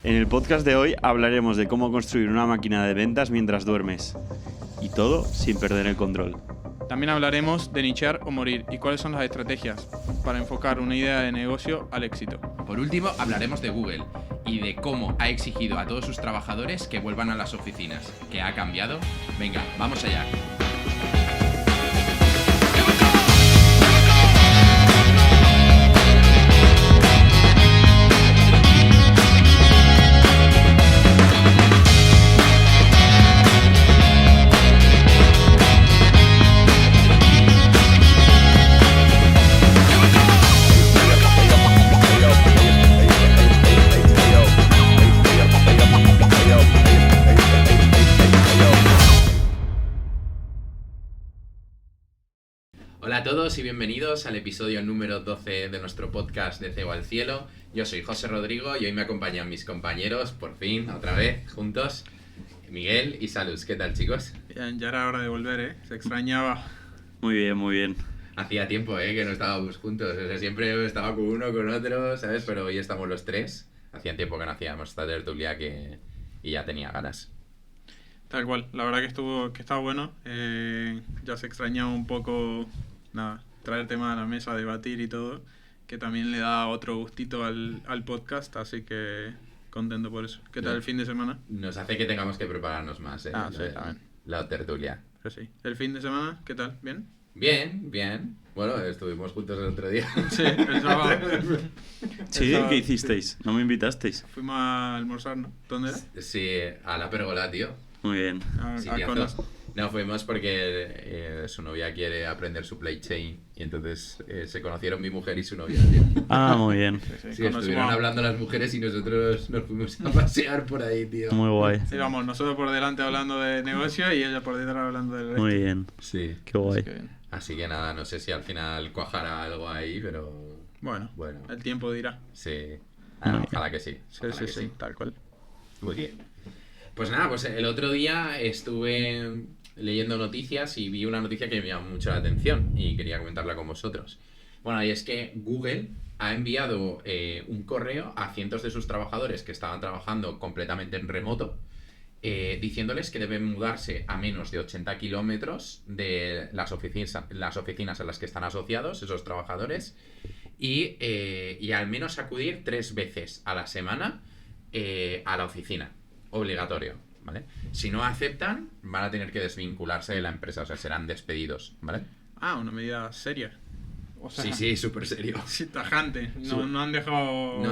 En el podcast de hoy hablaremos de cómo construir una máquina de ventas mientras duermes. Y todo sin perder el control. También hablaremos de nichear o morir y cuáles son las estrategias para enfocar una idea de negocio al éxito. Por último, hablaremos de Google y de cómo ha exigido a todos sus trabajadores que vuelvan a las oficinas. ¿Qué ha cambiado? Venga, vamos allá. Hola a todos y bienvenidos al episodio número 12 de nuestro podcast de CEO al Cielo. Yo soy José Rodrigo y hoy me acompañan mis compañeros, por fin, otra vez, juntos, Miguel y Salus. ¿Qué tal, chicos? Bien, ya era hora de volver, se extrañaba. Muy bien, muy bien. Hacía tiempo que no estábamos juntos, o sea, siempre estaba con uno, con otro, ¿sabes? Pero hoy estamos los tres. Hacía tiempo que no hacíamos esta tertulia y ya tenía ganas. Tal cual, la verdad que estaba bueno. Ya se extrañaba un poco, traer temas a la mesa, debatir y todo, que también le da otro gustito al podcast, así que contento por eso. ¿Qué tal el fin de semana? Nos hace que tengamos que prepararnos más, sí, también. La tertulia. Pero sí. ¿El fin de semana? ¿Qué tal? ¿Bien? Bien. Bueno, estuvimos juntos el otro día. Sí, el sábado. ¿Sí? ¿Qué hicisteis? No me invitasteis. Fuimos a almorzar, ¿no? ¿Dónde era? Sí, a la Pérgola, tío. Muy bien. No, fuimos porque su novia quiere aprender supply chain y entonces se conocieron mi mujer y su novia, tío. Ah, muy bien. Sí, estuvieron hablando las mujeres y nosotros nos fuimos a pasear por ahí, tío. Muy guay. Sí, vamos, nosotros por delante hablando de negocio y ella por detrás hablando del resto. Muy bien. Sí. Qué guay. Así que nada, no sé si al final cuajará algo ahí, pero... Bueno, el tiempo dirá. Sí. Ojalá que sí. Sí, tal cual. Muy bien. Pues nada, pues el otro día estuve leyendo noticias y vi una noticia que me llamó mucho la atención y quería comentarla con vosotros. Bueno, y es que Google ha enviado un correo a cientos de sus trabajadores que estaban trabajando completamente en remoto, diciéndoles que deben mudarse a menos de 80 kilómetros de las oficinas a las que están asociados esos trabajadores y al menos acudir 3 veces a la semana a la oficina. Obligatorio, ¿vale? Si no aceptan, van a tener que desvincularse de la empresa, o sea, serán despedidos, ¿vale? Una medida seria. O sea, sí, súper serio. Sí, tajante. No han dejado...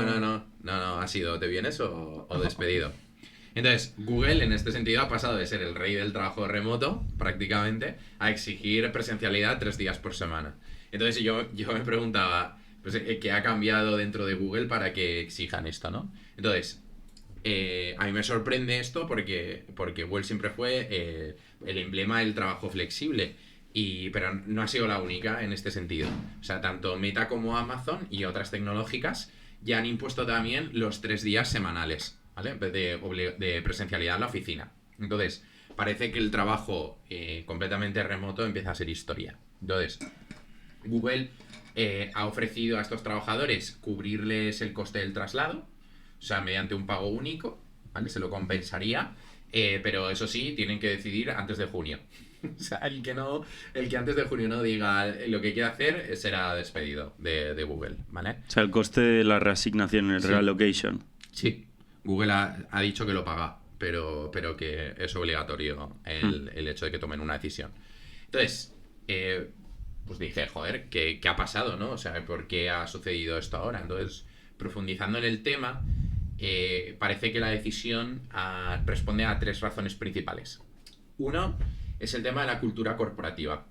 No, ha sido te vienes o despedido. Entonces, Google en este sentido ha pasado de ser el rey del trabajo remoto, prácticamente, a exigir presencialidad 3 días por semana. Entonces yo me preguntaba, pues, ¿qué ha cambiado dentro de Google para que exijan esto, no? Entonces... a mí me sorprende esto porque Google siempre fue el emblema del trabajo flexible, pero no ha sido la única en este sentido. O sea, tanto Meta como Amazon y otras tecnológicas ya han impuesto también los 3 días semanales, ¿vale? De presencialidad en la oficina. Entonces, parece que el trabajo completamente remoto empieza a ser historia. Entonces, Google ha ofrecido a estos trabajadores cubrirles el coste del traslado. O sea, mediante un pago único, ¿vale? Se lo compensaría, pero eso sí, tienen que decidir antes de junio. O sea, el que antes de junio no diga lo que quiere hacer será despedido de Google, ¿vale? O sea, el coste de la reasignación, el relocation. Sí, Google ha dicho que lo paga, pero que es obligatorio el hecho de que tomen una decisión. Entonces, pues dije, joder, ¿qué ha pasado, no? O sea, ¿por qué ha sucedido esto ahora? Entonces, profundizando en el tema, parece que la decisión responde a 3 razones principales. Uno es el tema de la cultura corporativa,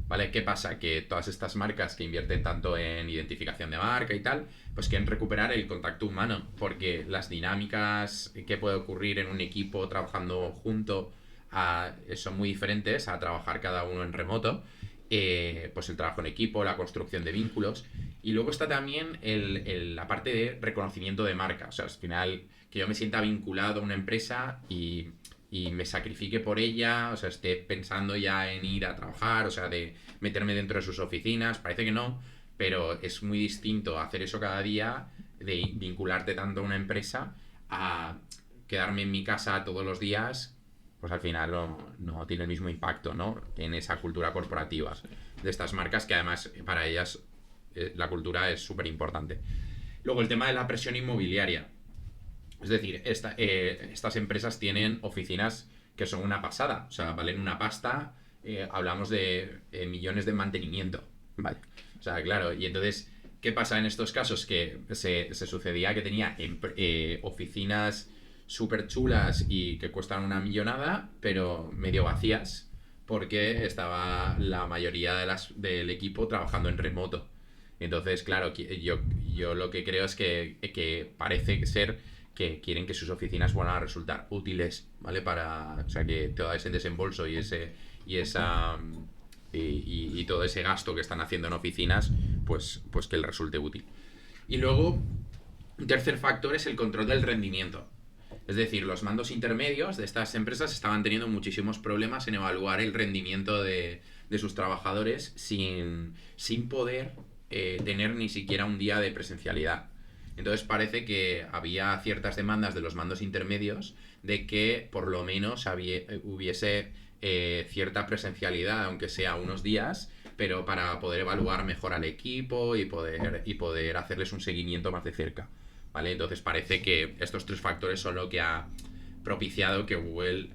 ¿vale? ¿Qué pasa? Que todas estas marcas que invierten tanto en identificación de marca y tal, pues quieren recuperar el contacto humano, porque las dinámicas que puede ocurrir en un equipo trabajando junto son muy diferentes a trabajar cada uno en remoto. Pues el trabajo en equipo, la construcción de vínculos, y luego está también la parte de reconocimiento de marca. O sea, al final que yo me sienta vinculado a una empresa y me sacrifique por ella, o sea, esté pensando ya en ir a trabajar, o sea, de meterme dentro de sus oficinas. Parece que no, pero es muy distinto hacer eso cada día, de vincularte tanto a una empresa, a quedarme en mi casa todos los días, pues al final no tiene el mismo impacto, ¿no? En esa cultura corporativa de estas marcas, que además para ellas la cultura es súper importante. Luego el tema de la presión inmobiliaria. Es decir, estas empresas tienen oficinas que son una pasada, o sea, valen una pasta, hablamos de millones de mantenimiento, ¿vale? O sea, claro, y entonces, ¿qué pasa en estos casos? Que se sucedía que tenía oficinas súper chulas y que cuestan una millonada, pero medio vacías, porque estaba la mayoría del equipo trabajando en remoto. Entonces, claro, yo lo que creo es que parece ser que quieren que sus oficinas van a resultar útiles, ¿vale? O sea, que todo ese desembolso y todo ese gasto que están haciendo en oficinas, pues que les resulte útil. Y luego, un tercer factor es el control del rendimiento. Es decir, los mandos intermedios de estas empresas estaban teniendo muchísimos problemas en evaluar el rendimiento de sus trabajadores sin poder tener ni siquiera un día de presencialidad. Entonces parece que había ciertas demandas de los mandos intermedios de que por lo menos hubiese cierta presencialidad, aunque sea unos días, pero para poder evaluar mejor al equipo y poder hacerles un seguimiento más de cerca, ¿vale? Entonces parece que estos tres factores son lo que ha propiciado que Google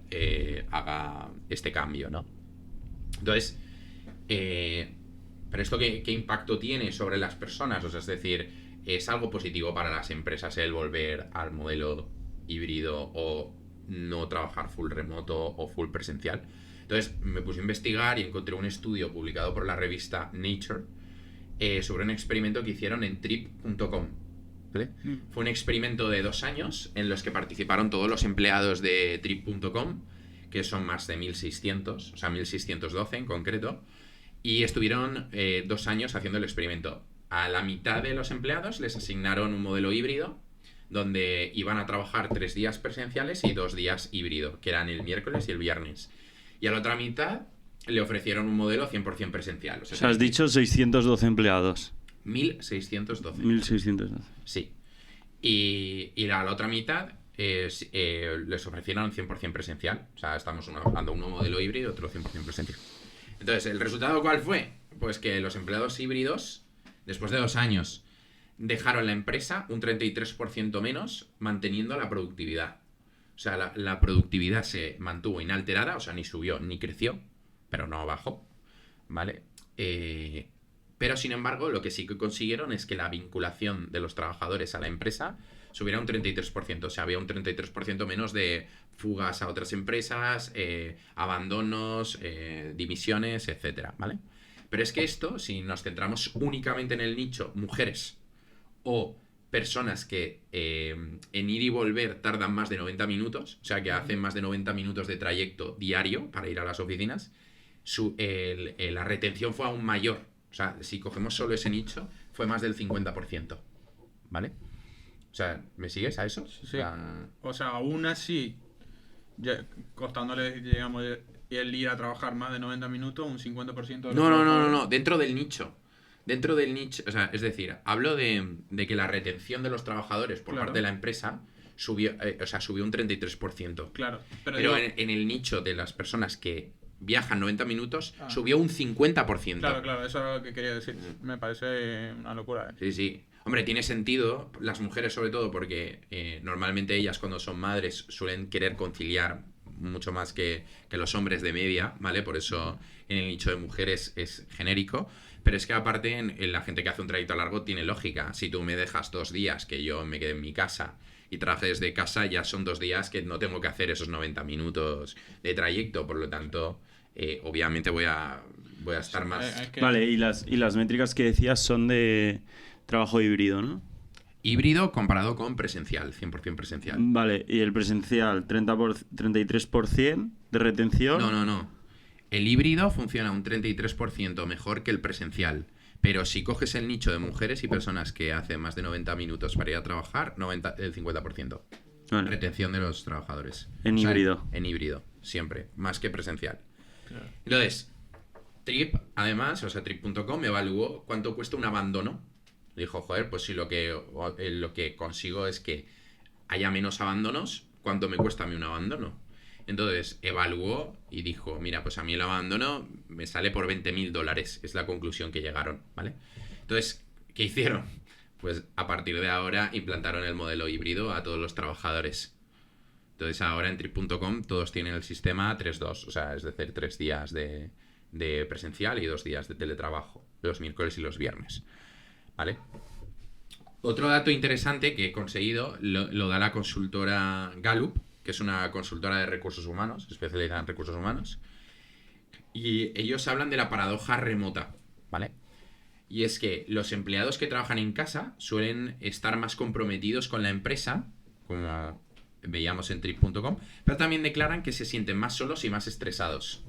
haga este cambio, ¿no? Entonces, ¿pero esto qué impacto tiene sobre las personas? O sea, es decir, ¿es algo positivo para las empresas el volver al modelo híbrido o no trabajar full remoto o full presencial? Entonces me puse a investigar y encontré un estudio publicado por la revista Nature sobre un experimento que hicieron en trip.com. ¿Vale? Fue un experimento de 2 años en los que participaron todos los empleados de trip.com, que son más de 1.600, o sea 1.612 en concreto, y estuvieron 2 años haciendo el experimento. A la mitad de los empleados les asignaron un modelo híbrido donde iban a trabajar 3 días presenciales y 2 días híbrido, que eran el miércoles y el viernes. Y a la otra mitad le ofrecieron un modelo 100% presencial. O sea, has dicho 612 empleados. 1.612. 1.612. Sí. Y a la otra mitad les ofrecieron 100% presencial. O sea, estamos hablando de un modelo híbrido y otro 100% presencial. Entonces, ¿el resultado cuál fue? Pues que los empleados híbridos, después de 2 años, dejaron la empresa un 33% menos, manteniendo la productividad. O sea, la productividad se mantuvo inalterada, o sea, ni subió ni creció, pero no bajó, ¿vale? Pero, sin embargo, lo que sí que consiguieron es que la vinculación de los trabajadores a la empresa subiera un 33%. O sea, había un 33% menos de fugas a otras empresas, abandonos, dimisiones, etcétera, ¿vale? Pero es que esto, si nos centramos únicamente en el nicho mujeres o personas que en ir y volver tardan más de 90 minutos, o sea, que hacen más de 90 minutos de trayecto diario para ir a las oficinas, la retención fue aún mayor. O sea, si cogemos solo ese nicho, fue más del 50%, ¿vale? O sea, ¿me sigues a eso? Sí. O sea, aún así, costándole, digamos, el ir a trabajar más de 90 minutos, un 50% de los No. Dentro del nicho, o sea, es decir, hablo de que la retención de los trabajadores por parte de la empresa subió un 33%. Claro. Pero en el nicho de las personas que viajan 90 minutos, subió un 50%. Claro, eso es lo que quería decir. Me parece una locura. Sí. Hombre, tiene sentido, las mujeres sobre todo, porque normalmente ellas cuando son madres suelen querer conciliar mucho más que los hombres de media, ¿vale? Por eso en el nicho de mujeres es genérico. Pero es que aparte en la gente que hace un trayecto largo tiene lógica. Si tú me dejas 2 días que yo me quede en mi casa y trabaje desde casa, ya son 2 días que no tengo que hacer esos 90 minutos de trayecto. Por lo tanto, obviamente voy a estar más... Vale, y las métricas que decías son de trabajo híbrido, ¿no? Híbrido comparado con presencial, 100% presencial. Vale, y el presencial, 33% de retención. No. El híbrido funciona un 33% mejor que el presencial. Pero si coges el nicho de mujeres y personas que hacen más de 90 minutos para ir a trabajar, el 50%. Vale. Retención de los trabajadores. En híbrido. En híbrido, siempre. Más que presencial. Claro. Entonces, Trip, además, o sea, Trip.com evaluó cuánto cuesta un abandono. Dijo, joder, pues si lo que consigo es que haya menos abandonos, ¿cuánto me cuesta a mí un abandono? Entonces evaluó y dijo, mira, pues a mí el abandono me sale por $20.000, es la conclusión que llegaron, ¿vale? Entonces, ¿qué hicieron? Pues a partir de ahora implantaron el modelo híbrido a todos los trabajadores. Entonces ahora en Trip.com todos tienen el sistema 3-2, o sea, es decir, 3 días de presencial y 2 días de teletrabajo, los miércoles y los viernes, ¿vale? Otro dato interesante que he conseguido lo da la consultora Gallup, que es una consultora de recursos humanos, especializada en recursos humanos, y ellos hablan de la paradoja remota, ¿vale? Y es que los empleados que trabajan en casa suelen estar más comprometidos con la empresa, como veíamos en Trip.com, pero también declaran que se sienten más solos y más estresados,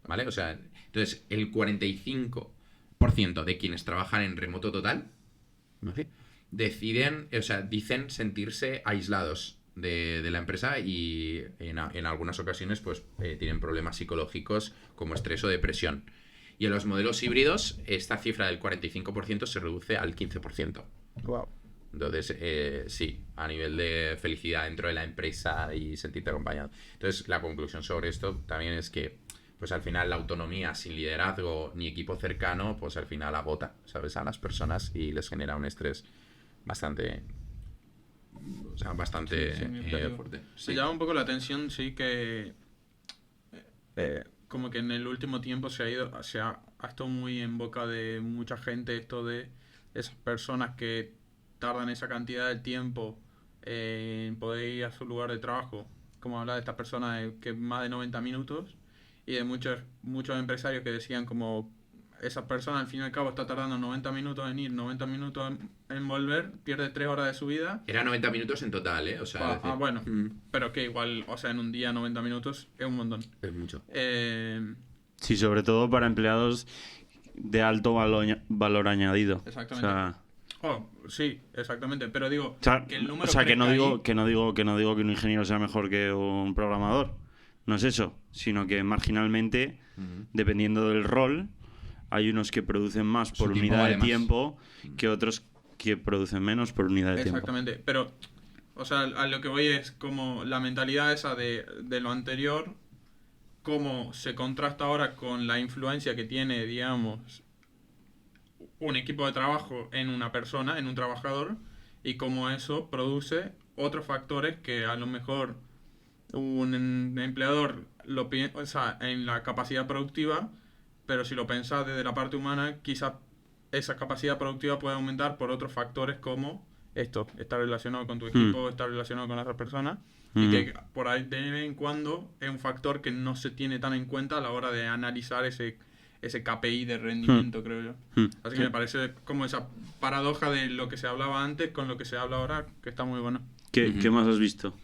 ¿vale? O sea, entonces el 45% de quienes trabajan en remoto total, ¿vale?, dicen sentirse aislados de la empresa y en algunas ocasiones pues tienen problemas psicológicos como estrés o depresión. Y en los modelos híbridos esta cifra del 45% se reduce al 15%. Wow. Entonces, sí, a nivel de felicidad dentro de la empresa y sentirte acompañado. Entonces, la conclusión sobre esto también es que, pues al final, la autonomía sin liderazgo ni equipo cercano, pues al final agota, ¿sabes?, a las personas y les genera un estrés bastante fuerte. Se Sí. llama un poco la atención, sí, que como que en el último tiempo ha estado muy en boca de mucha gente esto de esas personas que tardan esa cantidad de tiempo en poder ir a su lugar de trabajo. Como habla de estas personas que más de 90 minutos y de muchos empresarios que decían como esa persona al fin y al cabo está tardando 90 minutos en ir, 90 minutos en volver, pierde 3 horas de su vida. Era 90 minutos en total, ¿eh? O sea, Bueno, pero que igual, o sea, en un día 90 minutos es un montón. es mucho. Sí, sobre todo para empleados de alto valor añadido. Exactamente. O sea, Sí, exactamente, pero digo que el número que no crezca digo ahí. que no digo que un ingeniero sea mejor que un programador. No es eso, sino que marginalmente, dependiendo del rol, hay unos que producen más Su por tiempo unidad vale de más. tiempo que otros que producen menos por unidad de tiempo. Exactamente, pero, o sea, a lo que voy es como la mentalidad esa de lo anterior, cómo se contrasta ahora con la influencia que tiene, digamos, un equipo de trabajo en una persona, en un trabajador, y cómo eso produce otros factores que a lo mejor un empleador o sea, en la capacidad productiva, pero si lo pensás desde la parte humana, quizás esa capacidad productiva puede aumentar por otros factores como esto, estar relacionado con tu equipo, estar relacionado con otras personas, y que por ahí de vez en cuando es un factor que no se tiene tan en cuenta a la hora de analizar ese KPI de rendimiento, creo yo. Así que me parece como esa paradoja de lo que se hablaba antes con lo que se habla ahora, que está muy bueno. ¿Qué más has visto?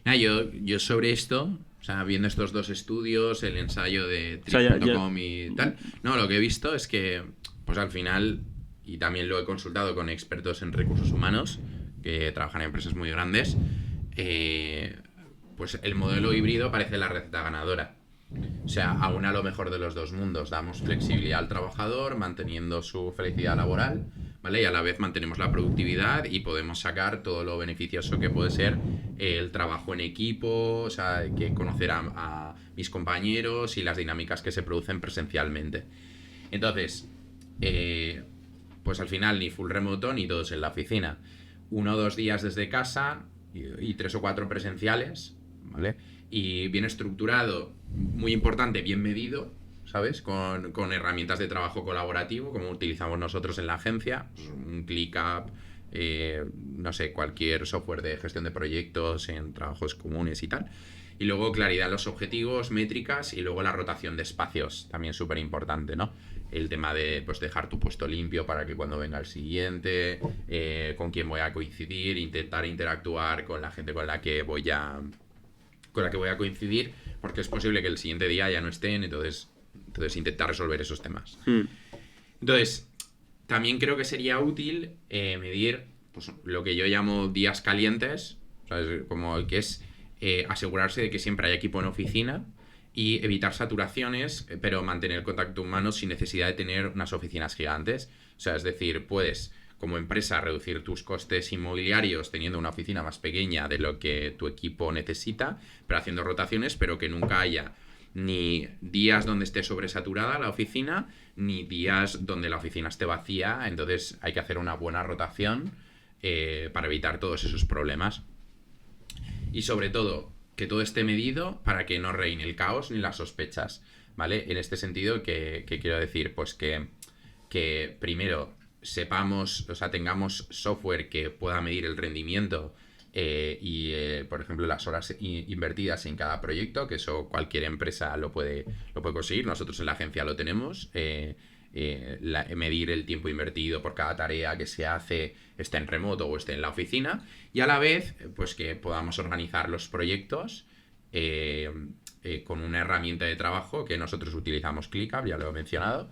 Yo sobre esto, o sea, viendo estos 2 estudios, el ensayo de O sea, Trip.com y tal, no, lo que he visto es que, pues al final, y también lo he consultado con expertos en recursos humanos, que trabajan en empresas muy grandes, pues el modelo híbrido parece la receta ganadora. O sea, aúna lo mejor de los 2 mundos. Damos flexibilidad al trabajador, manteniendo su felicidad laboral, ¿vale? Y a la vez mantenemos la productividad y podemos sacar todo lo beneficioso que puede ser el trabajo en equipo, o sea, que conocer a mis compañeros y las dinámicas que se producen presencialmente. Entonces, pues al final ni full remoto ni todos en la oficina. 1 o 2 días desde casa y 3 o 4 presenciales, ¿vale? Y bien estructurado, muy importante, bien medido, ¿sabes? Con herramientas de trabajo colaborativo, como utilizamos nosotros en la agencia, pues un ClickUp, no sé, cualquier software de gestión de proyectos en trabajos comunes y tal. Y luego claridad en los objetivos, métricas y luego la rotación de espacios, también súper importante, ¿no? El tema de pues dejar tu puesto limpio para que cuando venga el siguiente, con quién voy a coincidir, intentar interactuar con la gente con la que voy a coincidir, porque es posible que el siguiente día ya no estén, entonces intentar resolver esos temas. Entonces, también creo que sería útil medir pues, lo que yo llamo días calientes, ¿sabes? Como que es asegurarse de que siempre hay equipo en oficina y evitar saturaciones, pero mantener el contacto humano sin necesidad de tener unas oficinas gigantes. O sea, es decir, puedes como empresa reducir tus costes inmobiliarios teniendo una oficina más pequeña de lo que tu equipo necesita, pero haciendo rotaciones, pero que nunca haya ni días donde esté sobresaturada la oficina, ni días donde la oficina esté vacía. Entonces hay que hacer una buena rotación para evitar todos esos problemas. Y sobre todo, que todo esté medido para que no reine el caos ni las sospechas, ¿vale? En este sentido, que quiero decir, pues que primero sepamos, o sea, tengamos software que pueda medir el rendimiento por ejemplo, las horas invertidas en cada proyecto, que eso cualquier empresa lo puede conseguir. Nosotros en la agencia lo tenemos. Medir el tiempo invertido por cada tarea que se hace, esté en remoto o esté en la oficina, y a la vez pues que podamos organizar los proyectos con una herramienta de trabajo que nosotros utilizamos, ClickUp, ya lo he mencionado,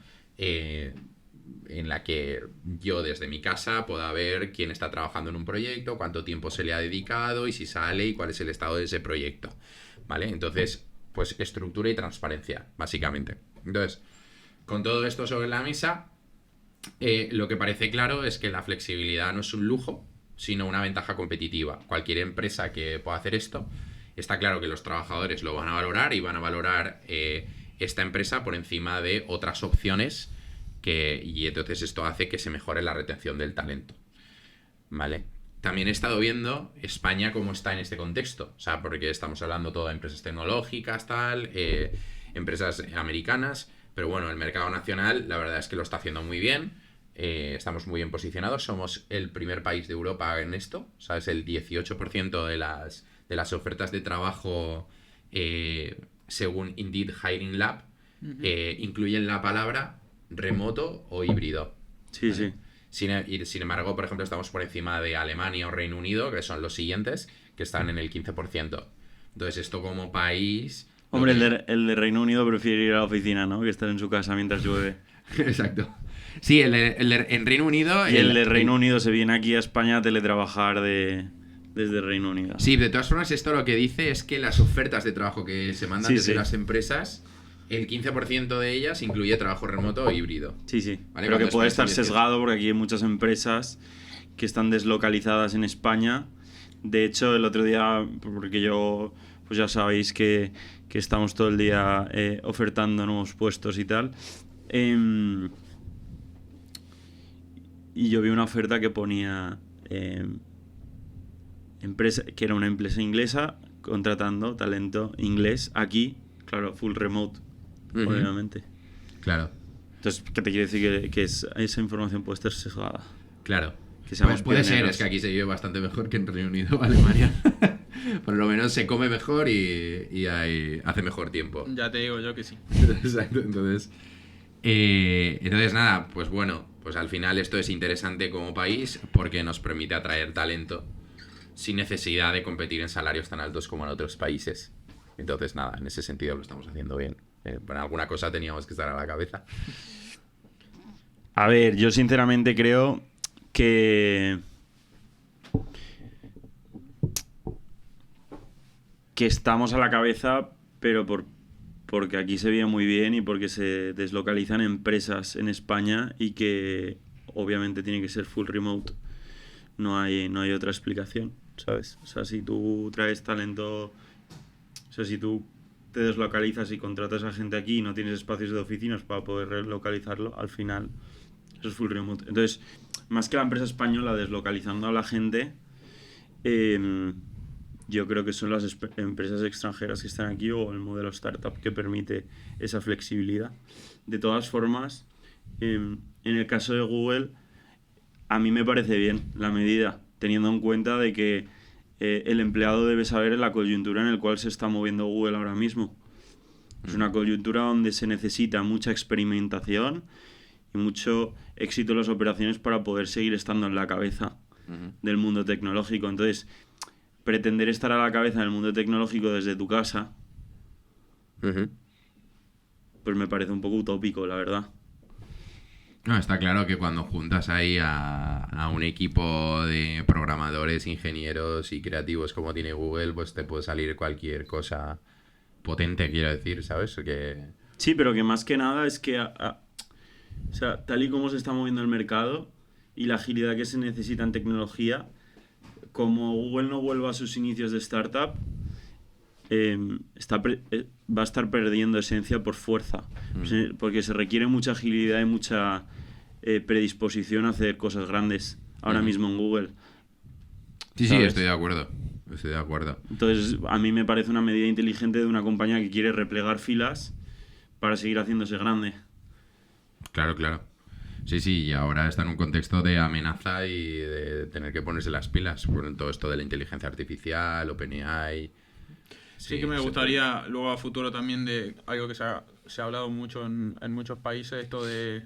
en la que yo desde mi casa pueda ver quién está trabajando en un proyecto, cuánto tiempo se le ha dedicado y si sale y cuál es el estado de ese proyecto, ¿vale? Entonces, pues estructura y transparencia, básicamente. Entonces, con todo esto sobre la mesa, lo que parece claro es que la flexibilidad no es un lujo, sino una ventaja competitiva. Cualquier empresa que pueda hacer esto, está claro que los trabajadores lo van a valorar y van a valorar esta empresa por encima de otras opciones y entonces esto hace que se mejore la retención del talento, ¿vale? También he estado viendo España cómo está en este contexto, o sea, porque estamos hablando todo de empresas tecnológicas, empresas americanas, pero bueno, el mercado nacional la verdad es que lo está haciendo muy bien, estamos muy bien posicionados, somos el primer país de Europa en esto, ¿sabes? El 18% de las ofertas de trabajo según Indeed Hiring Lab incluyen la palabra remoto o híbrido. Sí, ¿vale? sí. Sin embargo, por ejemplo, estamos por encima de Alemania o Reino Unido, que son los siguientes, que están en el 15%. Entonces, esto como país... Hombre, el de Reino Unido prefiere ir a la oficina, ¿no? Que estar en su casa mientras llueve. Exacto. Sí, en Reino Unido... Y el de Reino Unido se viene aquí a España a teletrabajar desde Reino Unido. Sí, de todas formas, esto lo que dice es que las ofertas de trabajo que se mandan desde las empresas... El 15% de ellas incluye trabajo remoto o híbrido. Sí, sí. ¿Vale? Pero que puede estar sesgado porque aquí hay muchas empresas que están deslocalizadas en España. De hecho, el otro día, porque yo, pues ya sabéis que estamos todo el día ofertando nuevos puestos y tal. Y yo vi una oferta que ponía que era una empresa inglesa contratando talento inglés aquí, claro, full remote. Obviamente. Claro. Entonces, ¿qué te quiere decir? Que esa información puede estar sesgada. Claro. Que pues puede ser, es que aquí se vive bastante mejor que en Reino Unido o Alemania. Por lo menos se come mejor y hace mejor tiempo. Ya te digo yo que sí. Exacto, entonces nada, pues bueno, pues al final esto es interesante como país porque nos permite atraer talento sin necesidad de competir en salarios tan altos como en otros países. Entonces nada, en ese sentido lo estamos haciendo bien. Bueno, alguna cosa teníamos que estar a la cabeza. A ver, yo sinceramente creo que estamos a la cabeza, pero porque aquí se vive muy bien y porque se deslocalizan empresas en España y que obviamente tiene que ser full remote. No hay otra explicación, ¿sabes? O sea, si tú traes talento, o sea, si tú te deslocalizas y contratas a gente aquí y no tienes espacios de oficinas para poder relocalizarlo, al final eso es full remote. Entonces, más que la empresa española deslocalizando a la gente, yo creo que son las empresas extranjeras que están aquí o el modelo startup que permite esa flexibilidad. De todas formas, en el caso de Google, a mí me parece bien la medida, teniendo en cuenta de que el empleado debe saber la coyuntura en la cual se está moviendo Google ahora mismo. Es una coyuntura donde se necesita mucha experimentación y mucho éxito en las operaciones para poder seguir estando en la cabeza del mundo tecnológico. Entonces, pretender estar a la cabeza del mundo tecnológico desde tu casa, pues me parece un poco utópico, la verdad. No, está claro que cuando juntas ahí a un equipo de programadores, ingenieros y creativos como tiene Google, pues te puede salir cualquier cosa potente, quiero decir, ¿sabes? Sí, pero que más que nada es que, o sea, tal y como se está moviendo el mercado, y la agilidad que se necesita en tecnología, como Google no vuelva a sus inicios de startup, va a estar perdiendo esencia por fuerza, porque se requiere mucha agilidad y mucha predisposición a hacer cosas grandes ahora mismo en Google. Sí, ¿sabes? estoy de acuerdo. Entonces, a mí me parece una medida inteligente de una compañía que quiere replegar filas para seguir haciéndose grande. Claro. Sí, y ahora está en un contexto de amenaza y de tener que ponerse las pilas por todo esto de la inteligencia artificial, OpenAI. Sí que me gustaría luego a futuro también de algo que se ha hablado mucho en muchos países, esto de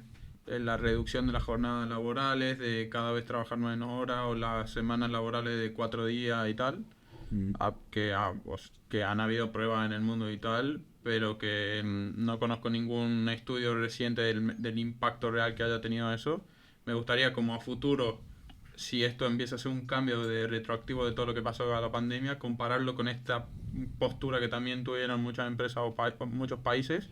la reducción de las jornadas laborales, de cada vez trabajar menos horas o las semanas laborales de 4 días y tal, que han habido pruebas en el mundo y tal, pero que no conozco ningún estudio reciente del impacto real que haya tenido eso. Me gustaría como a futuro, si esto empieza a ser un cambio de retroactivo de todo lo que pasó a la pandemia, compararlo con esta postura que también tuvieron muchas empresas o muchos países,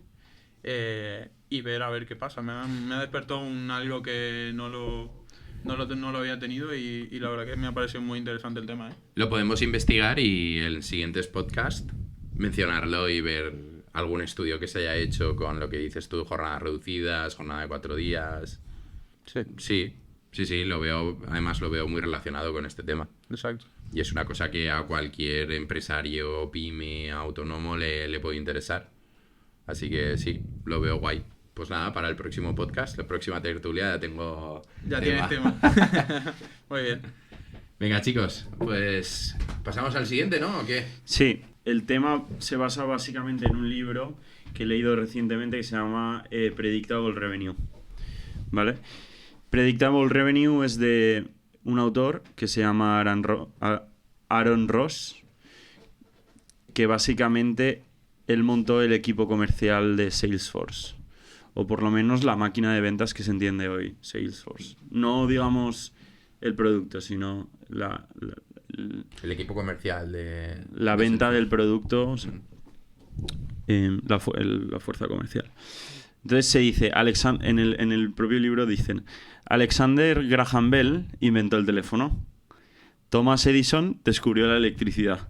y ver a ver qué pasa. Me ha despertado algo que no lo había tenido y la verdad que me ha parecido muy interesante el tema. Lo podemos investigar y en siguientes podcasts mencionarlo y ver algún estudio que se haya hecho con lo que dices tú, jornadas reducidas, jornada de 4 días. Sí, lo veo, además lo veo muy relacionado con este tema. Exacto. Y es una cosa que a cualquier empresario, pyme, autónomo le puede interesar. Así que sí, lo veo guay. Pues nada, para el próximo podcast, la próxima tertulia ya tengo tienes tema. Muy bien. Venga, chicos, pues pasamos al siguiente, ¿no? ¿O qué? Sí, el tema se basa básicamente en un libro que he leído recientemente que se llama Predictable Revenue. ¿Vale? Predictable Revenue es de un autor que se llama Aaron Ross, que básicamente él montó el equipo comercial de Salesforce, o por lo menos la máquina de ventas que se entiende hoy, Salesforce. No digamos el producto, sino el equipo comercial de la venta del producto, o sea, la fuerza comercial. Entonces se dice, en el propio libro dicen, Alexander Graham Bell inventó el teléfono, Thomas Edison descubrió la electricidad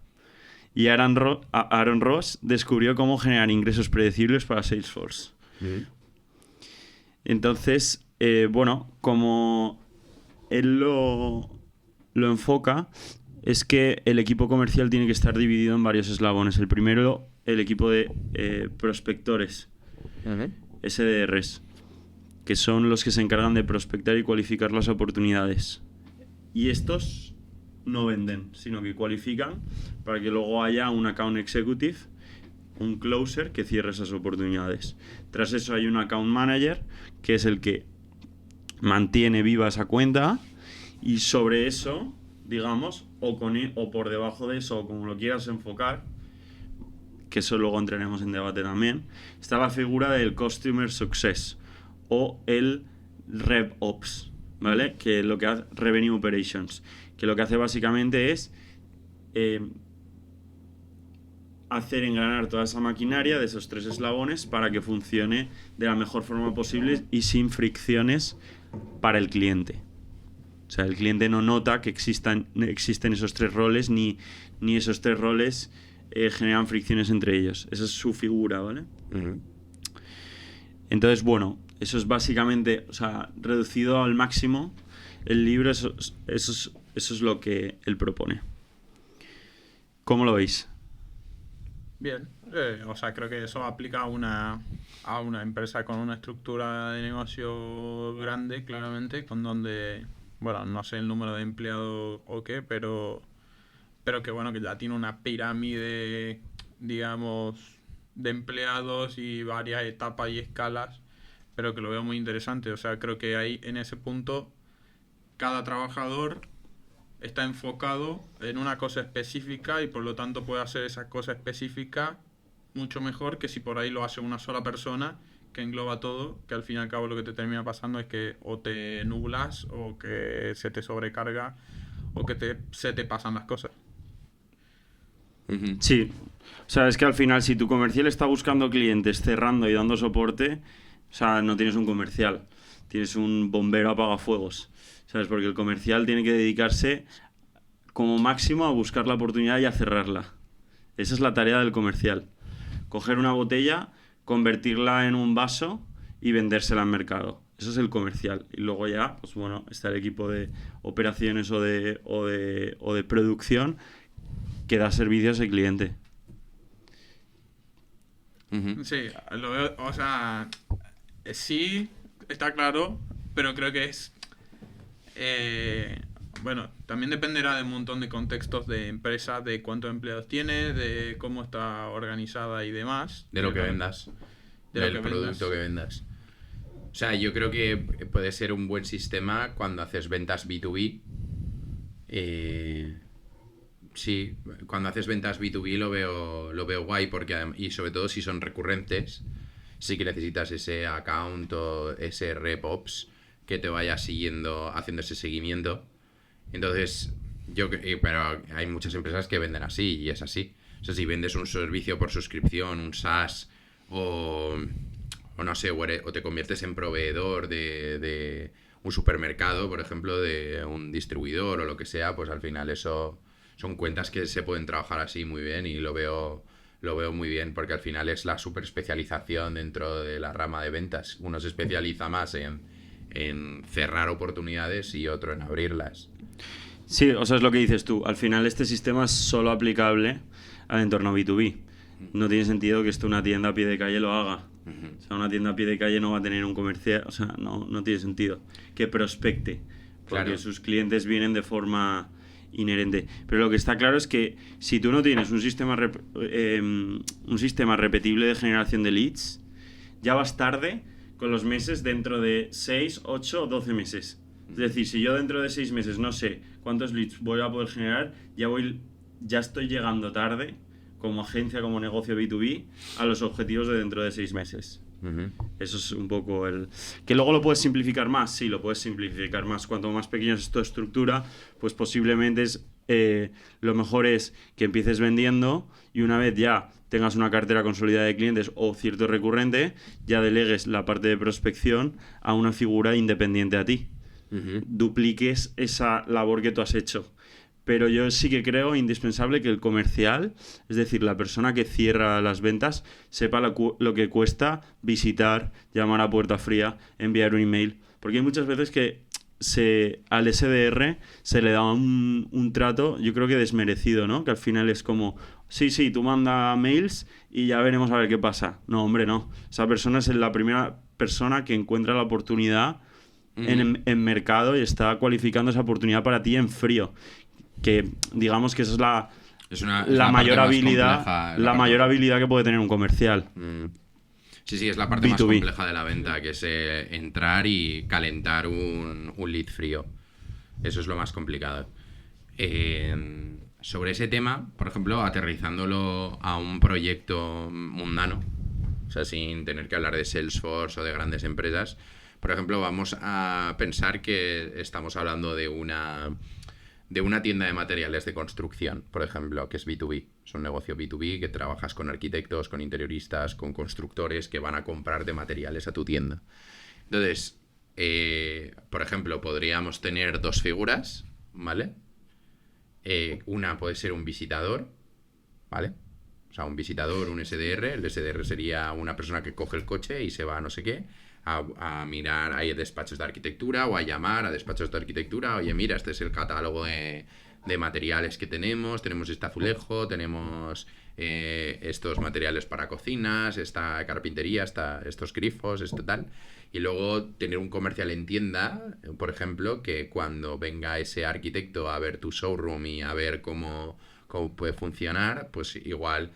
y Aaron Ross descubrió cómo generar ingresos predecibles para Salesforce. Entonces, como él lo enfoca, es que el equipo comercial tiene que estar dividido en varios eslabones. El primero, el equipo de prospectores, SDRs, que son los que se encargan de prospectar y cualificar las oportunidades. Y estos no venden, sino que cualifican para que luego haya un account executive, un closer que cierre esas oportunidades. Tras eso hay un account manager, que es el que mantiene viva esa cuenta, y sobre eso, digamos, o por debajo de eso, o como lo quieras enfocar, que eso luego entraremos en debate también, está la figura del Customer Success o el Rev Ops, ¿vale? Que lo que hace Revenue Operations, que lo que hace básicamente es hacer engranar toda esa maquinaria de esos 3 eslabones para que funcione de la mejor forma posible y sin fricciones para el cliente. O sea, el cliente no nota que existen esos 3 roles, ni esos 3 roles generan fricciones entre ellos. Esa es su figura, ¿vale? Entonces, bueno, eso es básicamente, o sea, reducido al máximo, el libro, eso es lo que él propone. ¿Cómo lo veis? Bien, o sea, creo que eso aplica a una empresa con una estructura de negocio grande, claramente, con donde, bueno, no sé el número de empleados o qué, pero que bueno, que ya tiene una pirámide, digamos, de empleados y varias etapas y escalas, pero que lo veo muy interesante. O sea, creo que ahí, en ese punto, cada trabajador está enfocado en una cosa específica y por lo tanto puede hacer esa cosa específica mucho mejor que si por ahí lo hace una sola persona que engloba todo, que al fin y al cabo lo que te termina pasando es que o te nublas o que se te sobrecarga o que se te pasan las cosas. Sí, o sea, es que al final si tu comercial está buscando clientes, cerrando y dando soporte, o sea, no tienes un comercial. tienes un bombero apagafuegos, ¿sabes? Porque el comercial tiene que dedicarse como máximo a buscar la oportunidad y a cerrarla. Esa es la tarea del comercial. Coger una botella, convertirla en un vaso y vendérsela en mercado. Eso es el comercial. Y luego ya, pues bueno, está el equipo de operaciones o de producción que da servicios al cliente. Sí, lo veo, o sea, sí, está claro, pero creo que es... bueno, también dependerá de un montón de contextos de empresa, de cuántos empleados tienes, de cómo está organizada y demás. De lo que vendas. Del producto que vendas. O sea, yo creo que puede ser un buen sistema cuando haces ventas B2B. Sí, cuando haces ventas B2B lo veo guay porque y sobre todo si son recurrentes, sí que necesitas ese account o ese RevOps que te vaya siguiendo, haciendo ese seguimiento. Entonces, pero hay muchas empresas que venden así y es así. O sea, si vendes un servicio por suscripción, un SaaS o no sé, o te conviertes en proveedor de un supermercado, por ejemplo, de un distribuidor o lo que sea, pues al final eso son cuentas que se pueden trabajar así muy bien y lo veo muy bien porque al final es la super especialización dentro de la rama de ventas. Uno se especializa más en cerrar oportunidades y otro en abrirlas. Sí, o sea, es lo que dices tú. Al final este sistema es solo aplicable al entorno B2B. No tiene sentido que esto una tienda a pie de calle lo haga. O sea, una tienda a pie de calle no va a tener un comercial, o sea, no tiene sentido que prospecte, porque Claro. sus clientes vienen de forma inherente. Pero lo que está claro es que si tú no tienes un sistema repetible de generación de leads, ya vas tarde con los meses dentro de 6, 8 o 12 meses. Es decir, si yo dentro de 6 meses no sé cuántos leads voy a poder generar, ya estoy llegando tarde como agencia, como negocio B2B, a los objetivos de dentro de 6 meses. Eso es un poco el... ¿Que luego lo puedes simplificar más? Sí, lo puedes simplificar más. Cuanto más pequeño es tu estructura, pues posiblemente lo mejor es que empieces vendiendo y una vez ya tengas una cartera consolidada de clientes o cierto recurrente, ya delegues la parte de prospección a una figura independiente a ti. Dupliques esa labor que tú has hecho. Pero yo sí que creo indispensable que el comercial, es decir, la persona que cierra las ventas, sepa lo que cuesta visitar, llamar a puerta fría, enviar un email. Porque hay muchas veces que al SDR se le da un trato, yo creo que desmerecido, ¿no? Que al final es como, sí, tú manda mails y ya veremos a ver qué pasa. No, hombre, no. Esa persona es la primera persona que encuentra la oportunidad en mercado y está cualificando esa oportunidad para ti en frío. Que digamos que esa es la mayor habilidad, mayor habilidad que puede tener un comercial. Sí, es la parte B2B. más compleja de la venta, que es entrar y calentar un lead frío. Eso es lo más complicado. Sobre ese tema, por ejemplo, aterrizándolo a un proyecto mundano, o sea, sin tener que hablar de Salesforce o de grandes empresas, por ejemplo, vamos a pensar que estamos hablando de una tienda de materiales de construcción, por ejemplo, que es B2B. Es un negocio B2B que trabajas con arquitectos, con interioristas, con constructores que van a comprarte materiales a tu tienda. Entonces, por ejemplo, podríamos tener dos figuras, ¿vale? Una puede ser un visitador, ¿vale? O sea, un visitador, un SDR. El SDR sería una persona que coge el coche y se va a no sé qué, a mirar, hay despachos de arquitectura o a llamar a despachos de arquitectura. Oye, mira, este es el catálogo de materiales que tenemos este azulejo, tenemos estos materiales para cocinas, esta carpintería, estos grifos, esto tal. Y luego tener un comercial en tienda, por ejemplo, que cuando venga ese arquitecto a ver tu showroom y a ver cómo puede funcionar, pues igual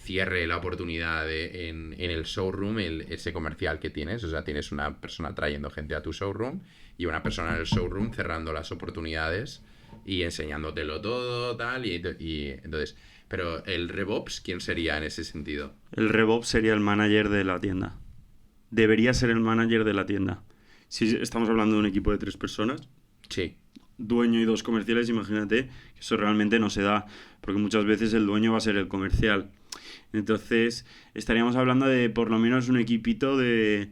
cierre la oportunidad en el showroom ese comercial que tienes. O sea, tienes una persona trayendo gente a tu showroom y una persona en el showroom cerrando las oportunidades y enseñándotelo todo, tal, y entonces... Pero el RevOps, ¿quién sería en ese sentido? El RevOps sería el manager de la tienda. Debería ser el manager de la tienda. Si estamos hablando de un equipo de 3 personas, Sí. dueño y 2 comerciales, imagínate que eso realmente no se da, porque muchas veces el dueño va a ser el comercial. Entonces, estaríamos hablando de por lo menos un equipito de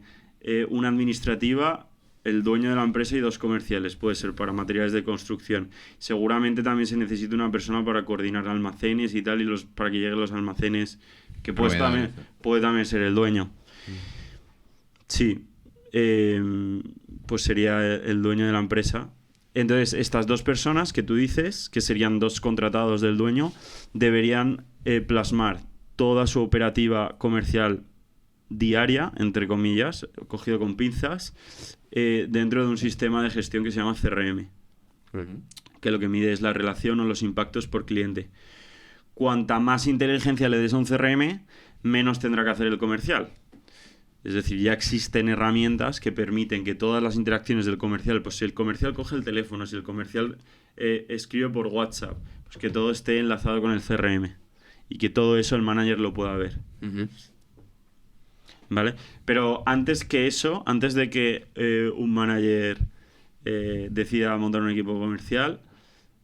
una administrativa, el dueño de la empresa y 2 comerciales, puede ser para materiales de construcción. Seguramente también se necesita una persona para coordinar almacenes y tal, y para que lleguen los almacenes, que puede también ser el dueño. Sí, pues sería el dueño de la empresa. Entonces, estas 2 personas que tú dices, que serían 2 contratados del dueño, deberían plasmar toda su operativa comercial diaria, entre comillas, cogido con pinzas, dentro de un sistema de gestión que se llama CRM, que lo que mide es la relación o los impactos por cliente. Cuanta más inteligencia le des a un CRM, menos tendrá que hacer el comercial. Es decir, ya existen herramientas que permiten que todas las interacciones del comercial, pues si el comercial coge el teléfono, si el comercial escribe por WhatsApp, pues que todo esté enlazado con el CRM y que todo eso el manager lo pueda ver. ¿Vale? Pero antes que eso, antes de que un manager decida montar un equipo comercial,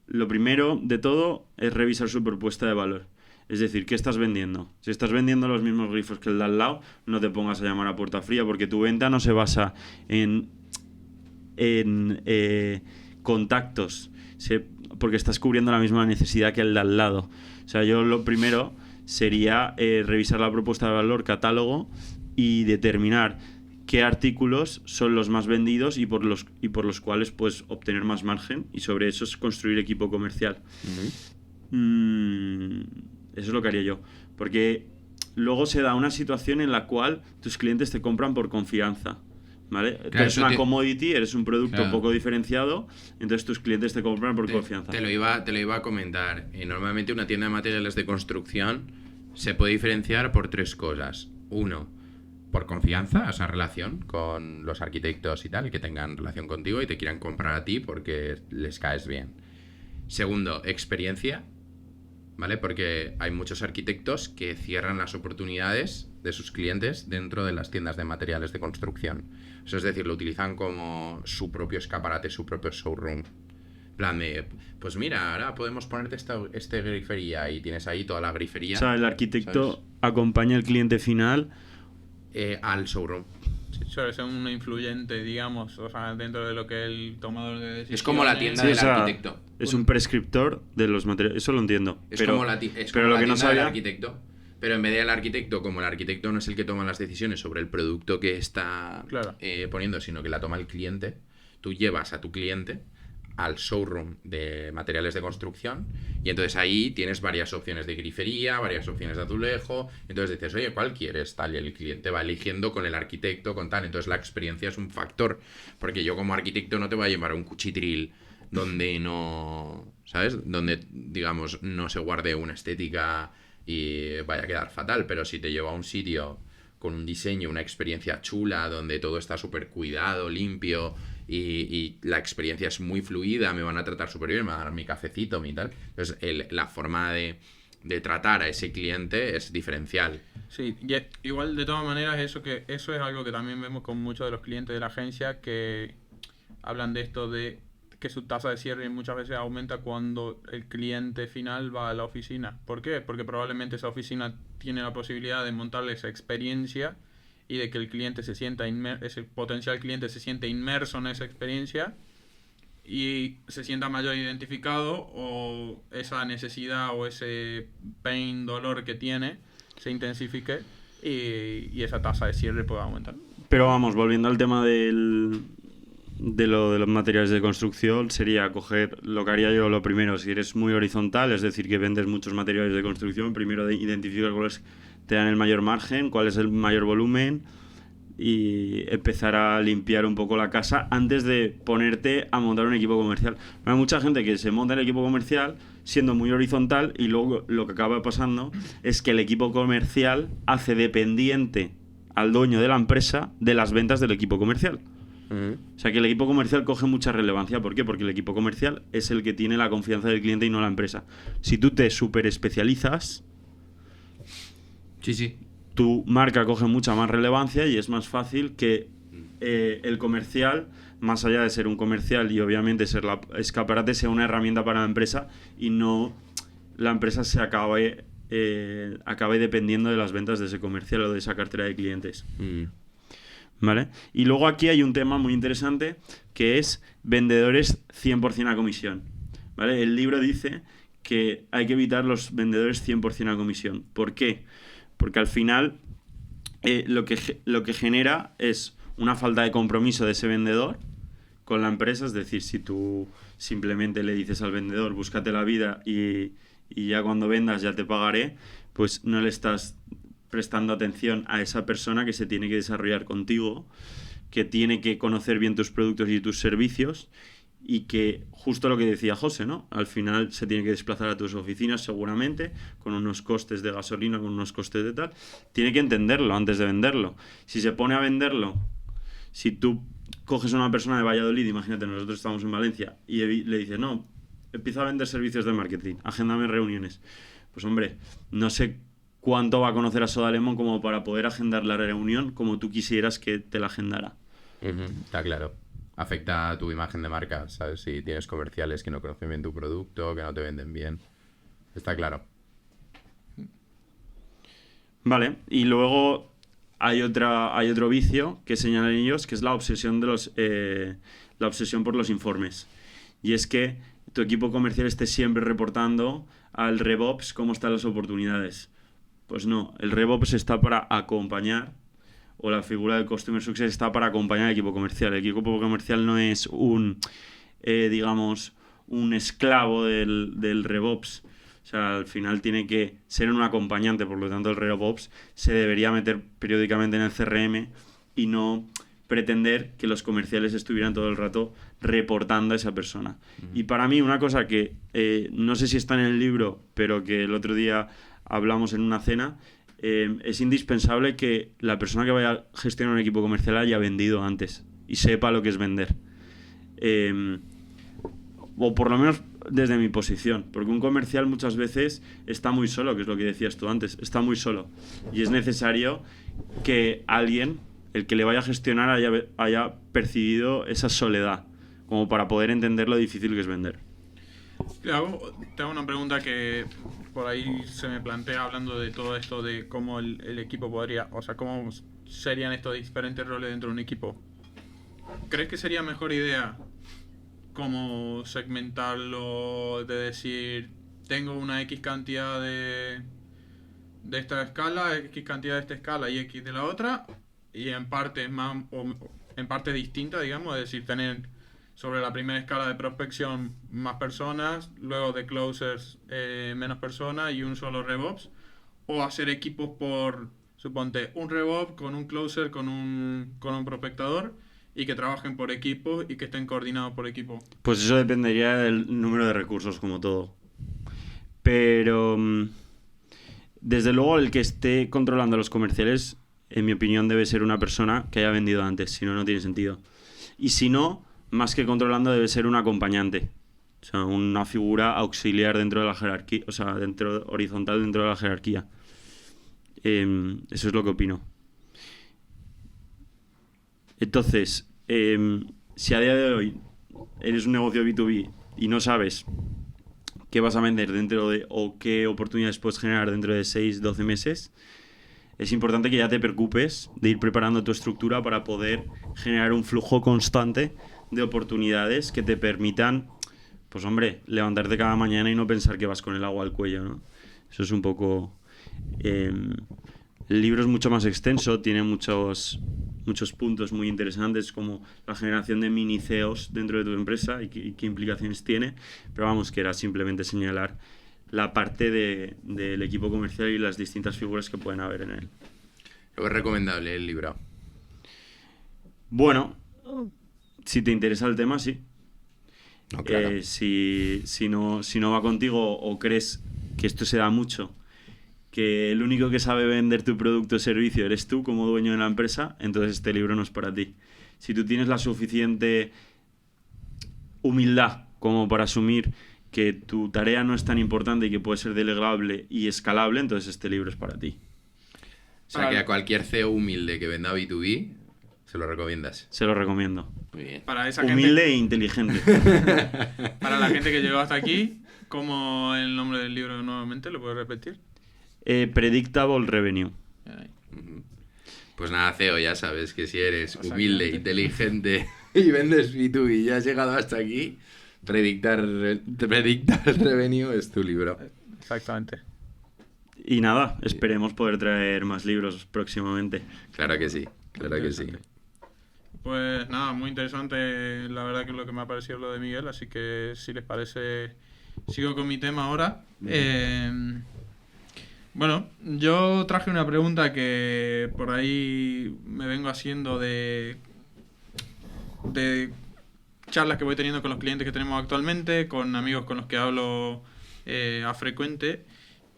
lo primero de todo es revisar su propuesta de valor. Es decir, ¿qué estás vendiendo? Si estás vendiendo los mismos grifos que el de al lado, no te pongas a llamar a puerta fría, porque tu venta no se basa en contactos, porque estás cubriendo la misma necesidad que el de al lado. O sea, yo lo primero sería revisar la propuesta de valor, catálogo, y determinar qué artículos son los más vendidos y por los cuales puedes obtener más margen, y sobre eso es construir equipo comercial. Eso es lo que haría yo, porque luego se da una situación en la cual tus clientes te compran por confianza, ¿vale? Claro, tú eres una commodity, eres un producto poco diferenciado, entonces tus clientes te compran por confianza. Te lo iba a comentar. Normalmente una tienda de materiales de construcción se puede diferenciar por 3 cosas. 1, por confianza, esa relación con los arquitectos y tal, que tengan relación contigo y te quieran comprar a ti porque les caes bien. 2, experiencia, ¿vale? Porque hay muchos arquitectos que cierran las oportunidades de sus clientes dentro de las tiendas de materiales de construcción. Eso es decir, lo utilizan como su propio escaparate, su propio showroom. En plan de, pues mira, ahora podemos ponerte esta grifería y tienes ahí toda la grifería. O sea, el arquitecto acompaña al cliente final al showroom. Sí, suele ser un influyente, digamos, o sea, dentro de lo que el tomador de decisiones... Es como la tienda del arquitecto. Es un prescriptor de los materiales, eso lo entiendo. Es como la tienda del arquitecto. Pero en vez del arquitecto, como el arquitecto no es el que toma las decisiones sobre el producto que está poniendo, sino que la toma el cliente, tú llevas a tu cliente al showroom de materiales de construcción y entonces ahí tienes varias opciones de grifería, varias opciones de azulejo, entonces dices, oye, ¿cuál quieres? Tal, y el cliente va eligiendo con el arquitecto, con tal, entonces la experiencia es un factor, porque yo como arquitecto no te voy a llevar a un cuchitril donde no, ¿sabes? Donde, digamos, no se guarde una estética y vaya a quedar fatal, pero si te llevo a un sitio con un diseño, una experiencia chula, donde todo está súper cuidado, limpio, y la experiencia es muy fluida, me van a tratar súper bien, me van a dar mi cafecito, mi tal. Entonces, la forma de tratar a ese cliente es diferencial. Sí, y igual de todas maneras eso es algo que también vemos con muchos de los clientes de la agencia que hablan de esto de que su tasa de cierre muchas veces aumenta cuando el cliente final va a la oficina. ¿Por qué? Porque probablemente esa oficina tiene la posibilidad de montarle esa experiencia y de que el cliente se sienta ese potencial cliente se siente inmerso en esa experiencia y se sienta mayor identificado, o esa necesidad o ese pain, dolor que tiene se intensifique y esa tasa de cierre pueda aumentar. Pero vamos, volviendo al tema de los materiales de construcción, sería coger lo que haría yo lo primero. Si eres muy horizontal, es decir, que vendes muchos materiales de construcción, primero identificar cuáles te dan el mayor margen, cuál es el mayor volumen, y empezar a limpiar un poco la casa antes de ponerte a montar un equipo comercial. Hay mucha gente que se monta el equipo comercial siendo muy horizontal y luego lo que acaba pasando es que el equipo comercial hace dependiente al dueño de la empresa de las ventas del equipo comercial. O sea que el equipo comercial coge mucha relevancia. ¿Por qué? Porque el equipo comercial es el que tiene la confianza del cliente y no la empresa. Si tú te super especializas, sí, tu marca coge mucha más relevancia y es más fácil que el comercial, más allá de ser un comercial y obviamente ser la escaparate, sea una herramienta para la empresa y no la empresa se acabe dependiendo de las ventas de ese comercial o de esa cartera de clientes. ¿Vale? Y luego aquí hay un tema muy interesante que es vendedores 100% a comisión. ¿Vale? El libro dice que hay que evitar los vendedores 100% a comisión. ¿Por qué? Porque al final lo que genera es una falta de compromiso de ese vendedor con la empresa. Es decir, si tú simplemente le dices al vendedor búscate la vida y ya cuando vendas ya te pagaré, pues no le estás prestando atención a esa persona que se tiene que desarrollar contigo, que tiene que conocer bien tus productos y tus servicios, y que, justo lo que decía José, ¿no? Al final se tiene que desplazar a tus oficinas seguramente, con unos costes de gasolina, con unos costes de tal. Tiene que entenderlo antes de venderlo. Si se pone a venderlo, si tú coges a una persona de Valladolid, imagínate, nosotros estamos en Valencia, y le dices, no, empieza a vender servicios de marketing, agéndame reuniones. Pues hombre, no sé cuánto va a conocer a Soda Lemon como para poder agendar la reunión como tú quisieras que te la agendara. Está claro. Afecta a tu imagen de marca, ¿sabes? Si tienes comerciales que no conocen bien tu producto, que no te venden bien. Está claro. Vale, y luego hay otro vicio que señalan ellos, que es la obsesión la obsesión por los informes. Y es que tu equipo comercial esté siempre reportando al RevOps cómo están las oportunidades. Pues no, el RevOps está para acompañar, o la figura del Customer Success está para acompañar al equipo comercial. El equipo comercial no es un esclavo del RevOps. O sea, al final tiene que ser un acompañante, por lo tanto el RevOps se debería meter periódicamente en el CRM y no pretender que los comerciales estuvieran todo el rato reportando a esa persona. Y para mí una cosa que no sé si está en el libro, pero que el otro día hablamos en una cena, es indispensable que la persona que vaya a gestionar un equipo comercial haya vendido antes y sepa lo que es vender. O por lo menos desde mi posición, porque un comercial muchas veces está muy solo, que es lo que decías tú antes, está muy solo. Y es necesario que alguien, el que le vaya a gestionar, haya percibido esa soledad, como para poder entender lo difícil que es vender. Te hago una pregunta que por ahí se me plantea hablando de todo esto de cómo el equipo podría, o sea, cómo serían estos diferentes roles dentro de un equipo. ¿Crees que sería mejor idea como segmentarlo, de decir, tengo una X cantidad de esta escala, X cantidad de esta escala y X de la otra, y en partes más o en partes distintas, digamos, es decir, tener sobre la primera escala de prospección más personas, luego de closers menos personas y un solo RevOps, o hacer equipos por, suponte, un RevOps con un closer, con un prospectador, y que trabajen por equipo y que estén coordinados por equipo? Pues eso dependería del número de recursos, como todo. Pero desde luego el que esté controlando los comerciales, en mi opinión, debe ser una persona que haya vendido antes, si no, no tiene sentido. Y si no, más que controlando, debe ser un acompañante. O sea, una figura auxiliar dentro de la jerarquía, o sea, horizontal dentro de la jerarquía. Eso es lo que opino. Entonces, si a día de hoy eres un negocio B2B y no sabes qué vas a vender o qué oportunidades puedes generar dentro de 6-12 meses, es importante que ya te preocupes de ir preparando tu estructura para poder generar un flujo constante de oportunidades que te permitan, pues hombre, levantarte cada mañana y no pensar que vas con el agua al cuello, ¿no? Eso es un poco... el libro es mucho más extenso, tiene muchos puntos muy interesantes, como la generación de mini CEOs dentro de tu empresa y qué implicaciones tiene, pero vamos, que era simplemente señalar la parte del equipo comercial y las distintas figuras que pueden haber en él. ¿Es recomendable el libro? Bueno, si te interesa el tema, sí. No, claro. Si no va contigo o crees que esto se da mucho, que el único que sabe vender tu producto o servicio eres tú como dueño de la empresa, entonces este libro no es para ti. Si tú tienes la suficiente humildad como para asumir que tu tarea no es tan importante y que puede ser delegable y escalable, entonces este libro es para ti. O sea, que a cualquier CEO humilde que venda B2B, ¿se lo recomiendas? Se lo recomiendo. Muy bien. Para esa Humilde gente, e inteligente. para la gente que llegó hasta aquí, ¿cómo el nombre del libro nuevamente? ¿Lo puedes repetir? Predictable Revenue. Pues Pues nada, CEO, ya sabes que si eres Exactamente. humilde, inteligente y vendes B2B y ya has llegado hasta aquí, predictar revenue es tu libro. Exactamente. Y nada, esperemos poder traer más libros próximamente. Claro que sí, claro que sí. Interesante. Pues nada, muy interesante la verdad que es lo que me ha parecido lo de Miguel, así que si les parece, sigo con mi tema ahora. Bueno, yo traje una pregunta que por ahí me vengo haciendo de charlas que voy teniendo con los clientes que tenemos actualmente, con amigos con los que hablo a frecuente.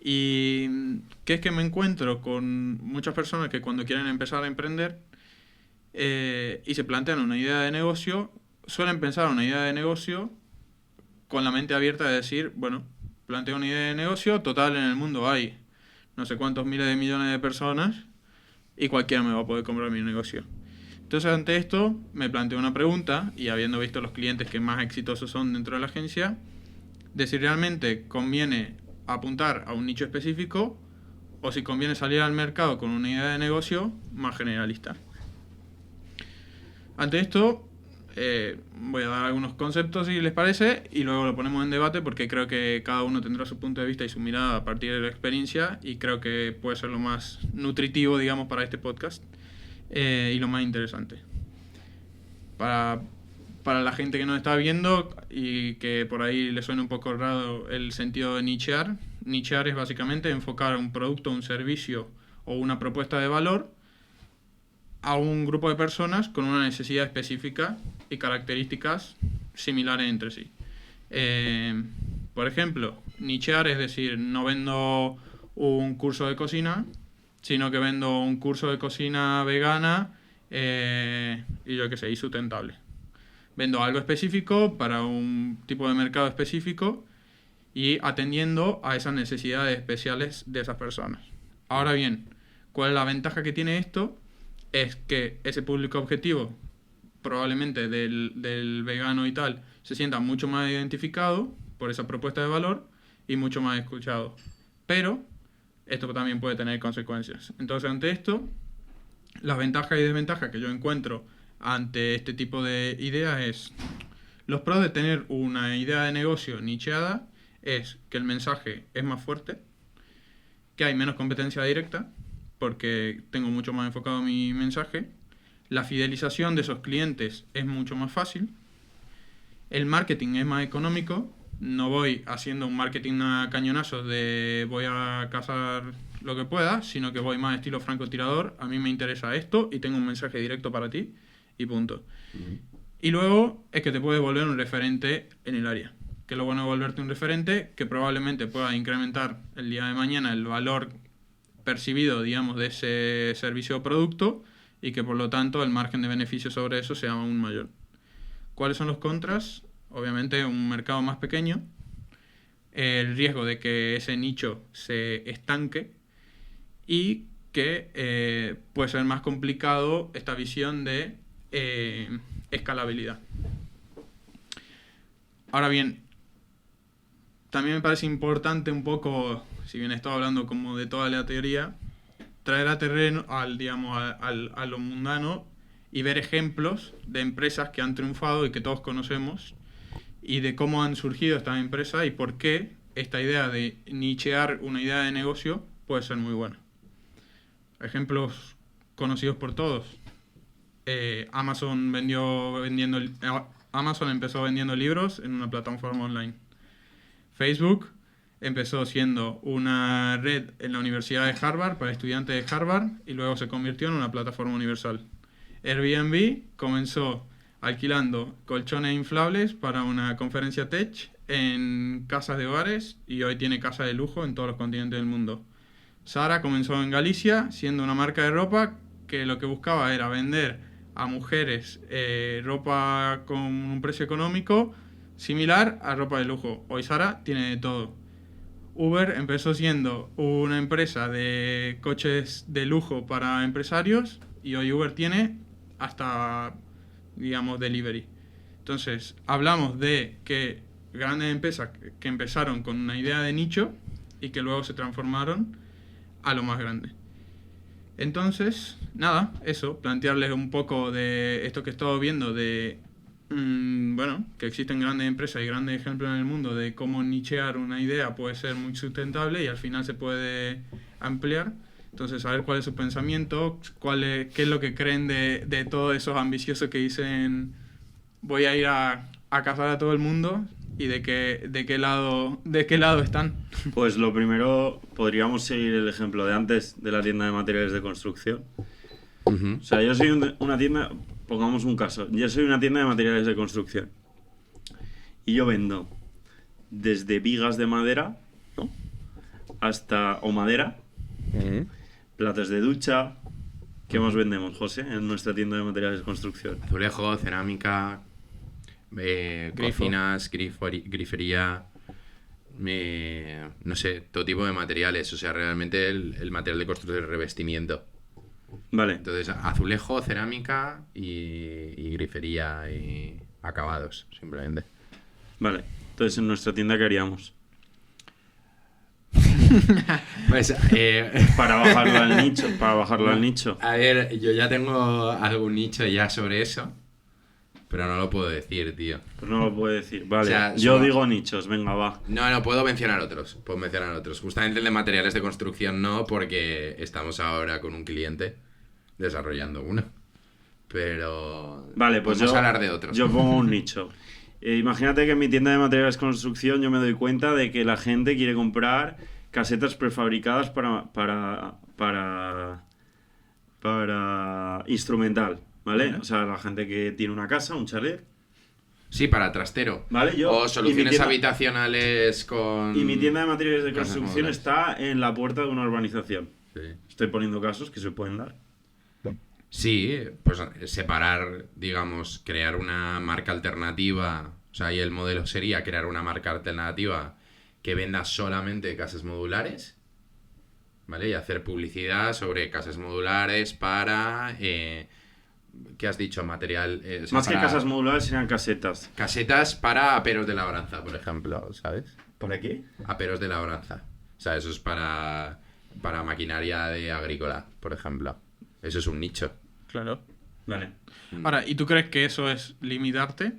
Y que es que me encuentro con muchas personas que cuando quieren empezar a emprender y se plantean una idea de negocio, suelen pensar una idea de negocio con la mente abierta de decir, bueno, planteo una idea de negocio, total en el mundo hay no sé cuántos miles de millones de personas y cualquiera me va a poder comprar mi negocio. Entonces ante esto me planteo una pregunta y habiendo visto los clientes que más exitosos son dentro de la agencia, de si realmente conviene apuntar a un nicho específico o si conviene salir al mercado con una idea de negocio más generalista. Ante esto, voy a dar algunos conceptos si les parece y luego lo ponemos en debate porque creo que cada uno tendrá su punto de vista y su mirada a partir de la experiencia y creo que puede ser lo más nutritivo, digamos, para este podcast y lo más interesante. Para la gente que nos está viendo y que por ahí le suena un poco raro el sentido de nichear, nichear es básicamente enfocar un producto, un servicio o una propuesta de valor a un grupo de personas con una necesidad específica y características similares entre sí. Por ejemplo, nichear es decir, no vendo un curso de cocina, sino que vendo un curso de cocina vegana y yo qué sé, y sustentable. Vendo algo específico para un tipo de mercado específico y atendiendo a esas necesidades especiales de esas personas. Ahora bien, ¿cuál es la ventaja que tiene esto? Es que ese público objetivo, probablemente del vegano y tal, se sienta mucho más identificado por esa propuesta de valor y mucho más escuchado. Pero esto también puede tener consecuencias. Entonces, ante esto, las ventajas y desventajas que yo encuentro ante este tipo de ideas es los pros de tener una idea de negocio nicheada es que el mensaje es más fuerte, que hay menos competencia directa porque tengo mucho más enfocado mi mensaje, la fidelización de esos clientes es mucho más fácil, el marketing es más económico, no voy haciendo un marketing a cañonazos de voy a cazar lo que pueda, sino que voy más estilo francotirador, a mí me interesa esto y tengo un mensaje directo para ti y punto. Y luego es que te puedes volver un referente en el área. Que lo bueno de volverte un referente, que probablemente pueda incrementar el día de mañana el valor percibido, digamos, de ese servicio o producto y que por lo tanto el margen de beneficio sobre eso sea aún mayor. ¿Cuáles son los contras? Obviamente un mercado más pequeño, el riesgo de que ese nicho se estanque y que puede ser más complicado esta visión de escalabilidad. Ahora bien, también me parece importante un poco, si bien he estado hablando como de toda la teoría, traer a terreno, digamos, a lo mundano y ver ejemplos de empresas que han triunfado y que todos conocemos y de cómo han surgido estas empresas y por qué esta idea de nichear una idea de negocio puede ser muy buena. Ejemplos conocidos por todos. Amazon empezó vendiendo libros en una plataforma online. Facebook empezó siendo una red en la Universidad de Harvard para estudiantes de Harvard y luego se convirtió en una plataforma universal. Airbnb comenzó alquilando colchones inflables para una conferencia tech en casas de hogares y hoy tiene casas de lujo en todos los continentes del mundo. Zara comenzó en Galicia siendo una marca de ropa que lo que buscaba era vender a mujeres ropa con un precio económico similar a ropa de lujo. Hoy Zara tiene de todo. Uber empezó siendo una empresa de coches de lujo para empresarios y hoy Uber tiene hasta, digamos, delivery. Entonces, hablamos de que grandes empresas que empezaron con una idea de nicho y que luego se transformaron a lo más grande. Entonces, nada, eso, plantearles un poco de esto que he estado viendo, de, bueno, que existen grandes empresas y grandes ejemplos en el mundo de cómo nichear una idea puede ser muy sustentable y al final se puede ampliar. Entonces, saber cuál es su pensamiento, qué es lo que creen de todos esos ambiciosos que dicen voy a ir a cazar a todo el mundo y de qué lado están. Pues lo primero, podríamos seguir el ejemplo de antes de la tienda de materiales de construcción. Ujú. O sea, yo soy una tienda, pongamos un caso, yo soy una tienda de materiales de construcción y yo vendo desde vigas de madera, ¿no? o madera, platos de ducha. ¿Qué más vendemos, José, en nuestra tienda de materiales de construcción? Azulejo, cerámica, cocinas, grifería, no sé, todo tipo de materiales. O sea, realmente el material de construcción es revestimiento. Vale, Entonces, azulejo, cerámica y grifería y acabados, simplemente. vale. Entonces, en nuestra tienda, ¿qué haríamos? Pues, Para bajarlo al nicho. A ver, yo ya tengo algún nicho ya sobre eso, pero no lo puedo decir, tío. Pues no lo puedo decir. Vale, O sea, yo solo- digo nichos, venga, va. No, puedo mencionar otros. Justamente el de materiales de construcción no, porque estamos ahora con un cliente desarrollando uno. Pero Vale, pues podemos yo, hablar de otros. yo pongo un nicho. Imagínate que en mi tienda de materiales de construcción yo me doy cuenta de que la gente quiere comprar casetas prefabricadas para instrumental, ¿vale? Vale. O sea, la gente que tiene una casa, un chalet, Sí, para trastero. ¿vale? Yo, O soluciones y mi tienda- habitacionales con... Y mi tienda de materiales de casas construcción modulares. está en la puerta de una urbanización. Sí. Estoy poniendo casos que se pueden dar. Sí, pues separar, digamos, crear una marca alternativa. O sea, y el modelo sería crear una marca alternativa que venda solamente casas modulares, ¿vale? Y hacer publicidad sobre casas modulares para... ¿qué has dicho? Material... o sea, Más que para casas modulares serían casetas. casetas para aperos de labranza, por ejemplo, ¿sabes? ¿Para qué? Aperos de labranza. O sea, eso es para maquinaria de agrícola, por ejemplo. Eso es un nicho. Claro. Vale. Ahora, ¿y tú crees que eso es limitarte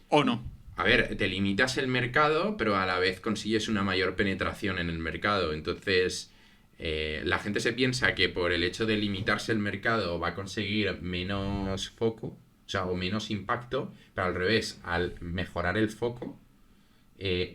o no? A ver, te limitas el mercado, pero a la vez consigues una mayor penetración en el mercado. Entonces, la gente se piensa que por el hecho de limitarse el mercado va a conseguir menos foco, o sea, o menos impacto, pero al revés, al mejorar el foco,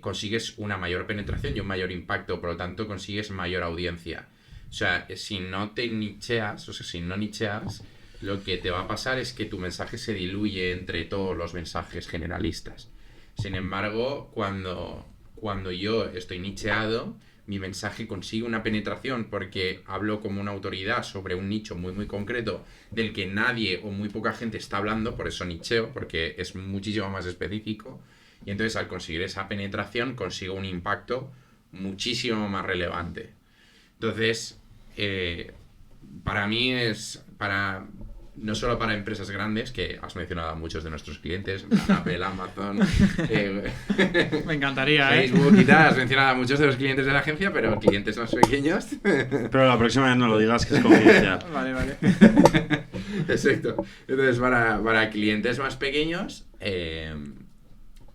consigues una mayor penetración y un mayor impacto, por lo tanto consigues mayor audiencia. O sea, si no te nicheas, o sea, si no nicheas, lo que te va a pasar es que tu mensaje se diluye entre todos los mensajes generalistas. Sin embargo, cuando yo estoy nicheado, mi mensaje consigue una penetración porque hablo como una autoridad sobre un nicho muy muy concreto del que nadie o muy poca gente está hablando, por eso nicheo, porque es muchísimo más específico. Y entonces al conseguir esa penetración consigo un impacto muchísimo más relevante. Entonces, para mí no solo para empresas grandes, que has mencionado a muchos de nuestros clientes, Apple, Amazon, Me encantaría, ¿eh? Facebook y tal, has mencionado a muchos de los clientes de la agencia, pero clientes más pequeños. Pero la próxima vez no lo digas, que es confidencial. Vale. Exacto. Entonces, para clientes más pequeños,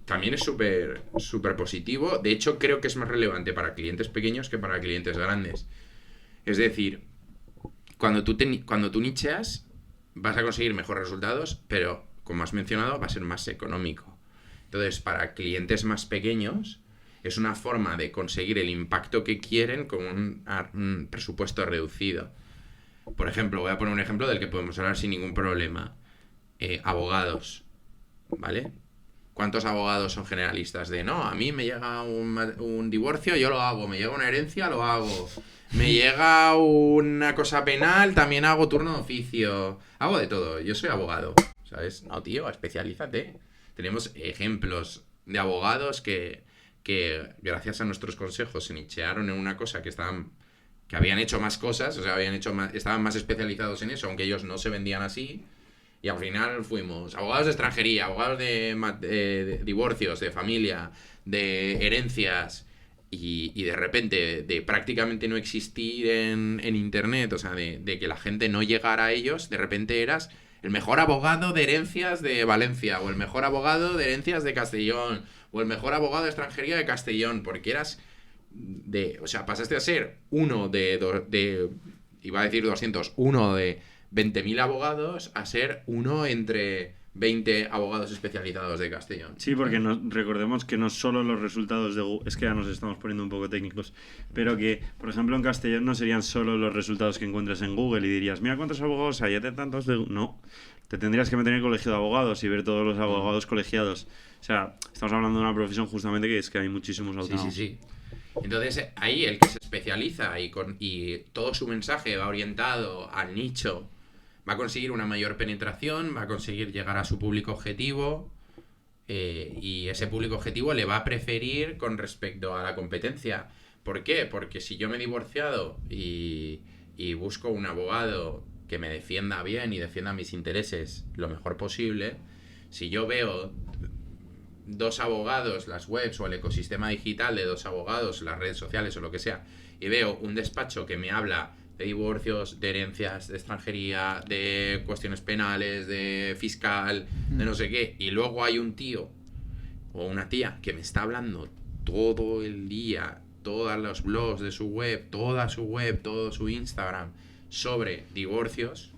también es súper positivo. De hecho, creo que es más relevante para clientes pequeños que para clientes grandes. Es decir, cuando tú nicheas, vas a conseguir mejores resultados, pero, como has mencionado, va a ser más económico. Entonces, para clientes más pequeños, es una forma de conseguir el impacto que quieren con un presupuesto reducido. Por ejemplo, voy a poner un ejemplo del que podemos hablar sin ningún problema. Abogados, ¿vale? ¿Cuántos abogados son generalistas? No, a mí me llega un divorcio, yo lo hago. Me llega una herencia, lo hago. Me llega una cosa penal, también hago turno de oficio. Hago de todo, yo soy abogado, ¿sabes? No, tío, especialízate. Tenemos ejemplos de abogados que gracias a nuestros consejos se nichearon en una cosa que habían hecho más cosas, o sea, estaban más especializados en eso, aunque ellos no se vendían así. Y al final fuimos abogados de extranjería, abogados de divorcios, de familia, de herencias. y de repente de prácticamente no existir en internet, o sea, de que la gente no llegara a ellos, de repente eras el mejor abogado de herencias de Valencia, o el mejor abogado de herencias de Castellón, o el mejor abogado de extranjería de Castellón, porque eras o sea, pasaste a ser iba a decir 200, uno de 20.000 abogados a ser uno entre 20 abogados especializados de Castellón. Sí, porque recordemos que no solo los resultados de Google, es que ya nos estamos poniendo un poco técnicos, pero que, por ejemplo, en Castellón no serían solo los resultados que encuentres en Google y dirías, mira cuántos abogados hay, ya tantos de... No, te tendrías que meter en el colegio de abogados y ver todos los abogados colegiados. O sea, estamos hablando de una profesión justamente que es que hay muchísimos autónomos. Sí. Entonces, ahí el que se especializa y todo su mensaje va orientado al nicho, va a conseguir una mayor penetración, va a conseguir llegar a su público objetivo, y ese público objetivo le va a preferir con respecto a la competencia. ¿Por qué? Porque si yo me he divorciado y busco un abogado que me defienda bien y defienda mis intereses lo mejor posible, si yo veo dos abogados, las webs o el ecosistema digital de dos abogados, las redes sociales o lo que sea, y veo un despacho que me habla de divorcios, de herencias, de extranjería, de cuestiones penales, de fiscal, de no sé qué, y luego hay un tío o una tía que me está hablando todo el día, todos los blogs de su web, toda su web, todo su Instagram sobre divorcios,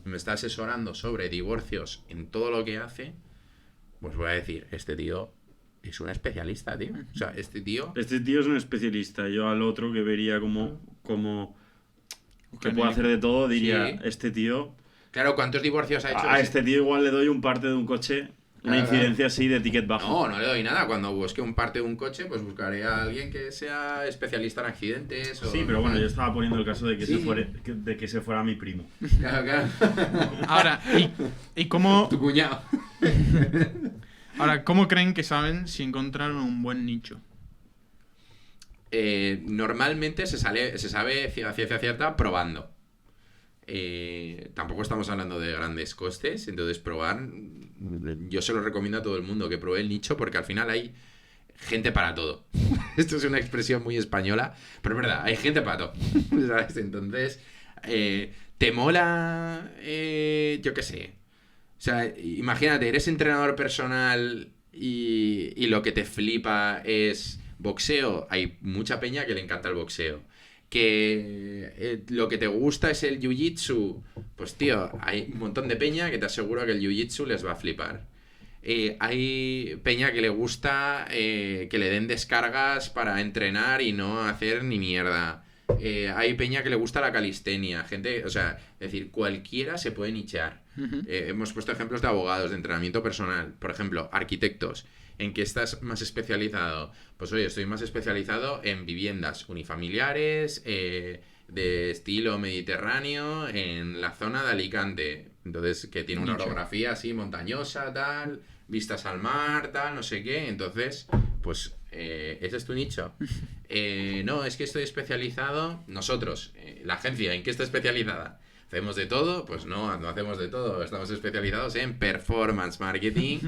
me está asesorando sobre divorcios en todo lo que hace, pues voy a decir, este tío es un especialista, tío. O sea, este tío es un especialista. Yo al otro que vería como que puede hacer de todo, diría, sí. Este tío... Claro, ¿cuántos divorcios ha hecho? A este tío igual le doy un parte de un coche, una incidencia así de ticket bajo. No le doy nada. Cuando busque un parte de un coche, pues buscaré a alguien que sea especialista en accidentes. O... Sí, pero bueno, yo estaba poniendo el caso de que, se fuera mi primo. Claro. Ahora, ¿y cómo...? Tu cuñado. Ahora, ¿cómo creen que saben si encontraron un buen nicho? Normalmente se sabe a ciencia cierta probando. Tampoco estamos hablando de grandes costes, entonces probar, yo se lo recomiendo a todo el mundo que pruebe el nicho, porque al final hay gente para todo. Esto es una expresión muy española, pero es verdad, hay gente para todo, ¿sabes? Entonces, ¿te mola? Yo qué sé. O sea, imagínate, eres entrenador personal y lo que te flipa es boxeo. Hay mucha peña que le encanta el boxeo. Que lo que te gusta es el jiu-jitsu, pues tío, hay un montón de peña que te aseguro que el jiu-jitsu les va a flipar. Hay peña que le gusta que le den descargas para entrenar y no hacer ni mierda. Hay peña que le gusta la calistenia, gente, o sea, es decir, cualquiera se puede nichear. Hemos puesto ejemplos de abogados, de entrenamiento personal, por ejemplo, arquitectos. ¿En qué estás más especializado? Pues oye, estoy más especializado en viviendas unifamiliares, de estilo mediterráneo, en la zona de Alicante. Entonces, que tiene una orografía así montañosa, tal, vistas al mar, tal, no sé qué. Entonces, pues, ese es tu nicho. No, es que estoy especializado... Nosotros, la agencia, ¿en qué está especializada? ¿Hacemos de todo? Pues no hacemos de todo. Estamos especializados en performance marketing...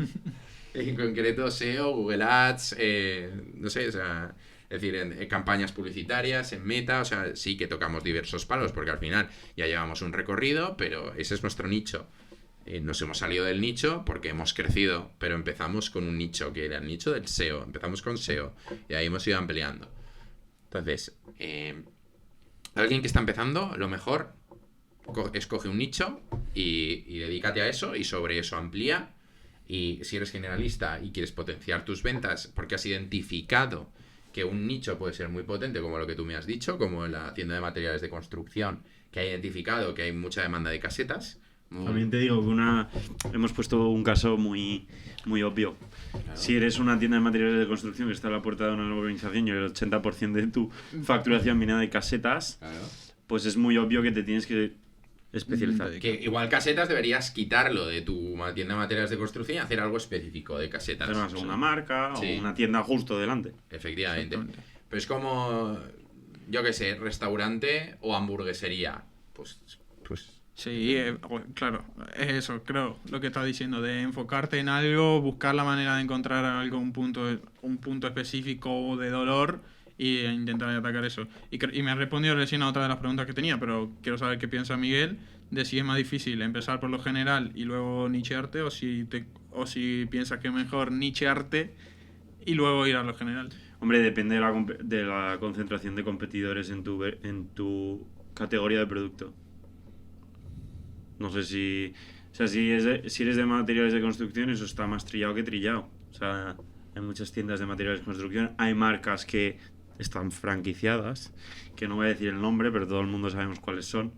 En concreto SEO, Google Ads, no sé, o sea, es decir, en campañas publicitarias, en Meta, o sea, sí que tocamos diversos palos porque al final ya llevamos un recorrido, pero ese es nuestro nicho. Nos hemos salido del nicho porque hemos crecido, pero empezamos con un nicho que era el nicho del SEO, empezamos con SEO y ahí hemos ido ampliando. Entonces, alguien que está empezando, lo mejor, escoge un nicho y dedícate a eso y sobre eso amplía. Y si eres generalista y quieres potenciar tus ventas porque has identificado que un nicho puede ser muy potente, como lo que tú me has dicho, como la tienda de materiales de construcción, que ha identificado que hay mucha demanda de casetas. También te digo que hemos puesto un caso muy, muy obvio. Claro. Si eres una tienda de materiales de construcción que está a la puerta de una urbanización y el 80% de tu facturación viene de casetas, claro, pues es muy obvio que te tienes que especializar. Que igual casetas deberías quitarlo de tu tienda de materiales de construcción y hacer algo específico de casetas. Hacer una segunda marca o una tienda justo delante. Efectivamente. Pero es como, yo qué sé, restaurante o hamburguesería. Pues sí, claro, es eso, creo, lo que estás diciendo, de enfocarte en algo, buscar la manera de encontrar algo, un punto específico de dolor y intentar atacar eso. Y me ha respondido recién a otra de las preguntas que tenía, pero quiero saber qué piensa Miguel de si es más difícil empezar por lo general y luego nichearte, o si piensas que es mejor nichearte y luego ir a lo general. Hombre, depende de la concentración de competidores en tu categoría de producto. No sé si... O sea, si eres de materiales de construcción, eso está más trillado que trillado. O sea, hay muchas tiendas de materiales de construcción, hay marcas que están franquiciadas, que no voy a decir el nombre, pero todo el mundo sabemos cuáles son,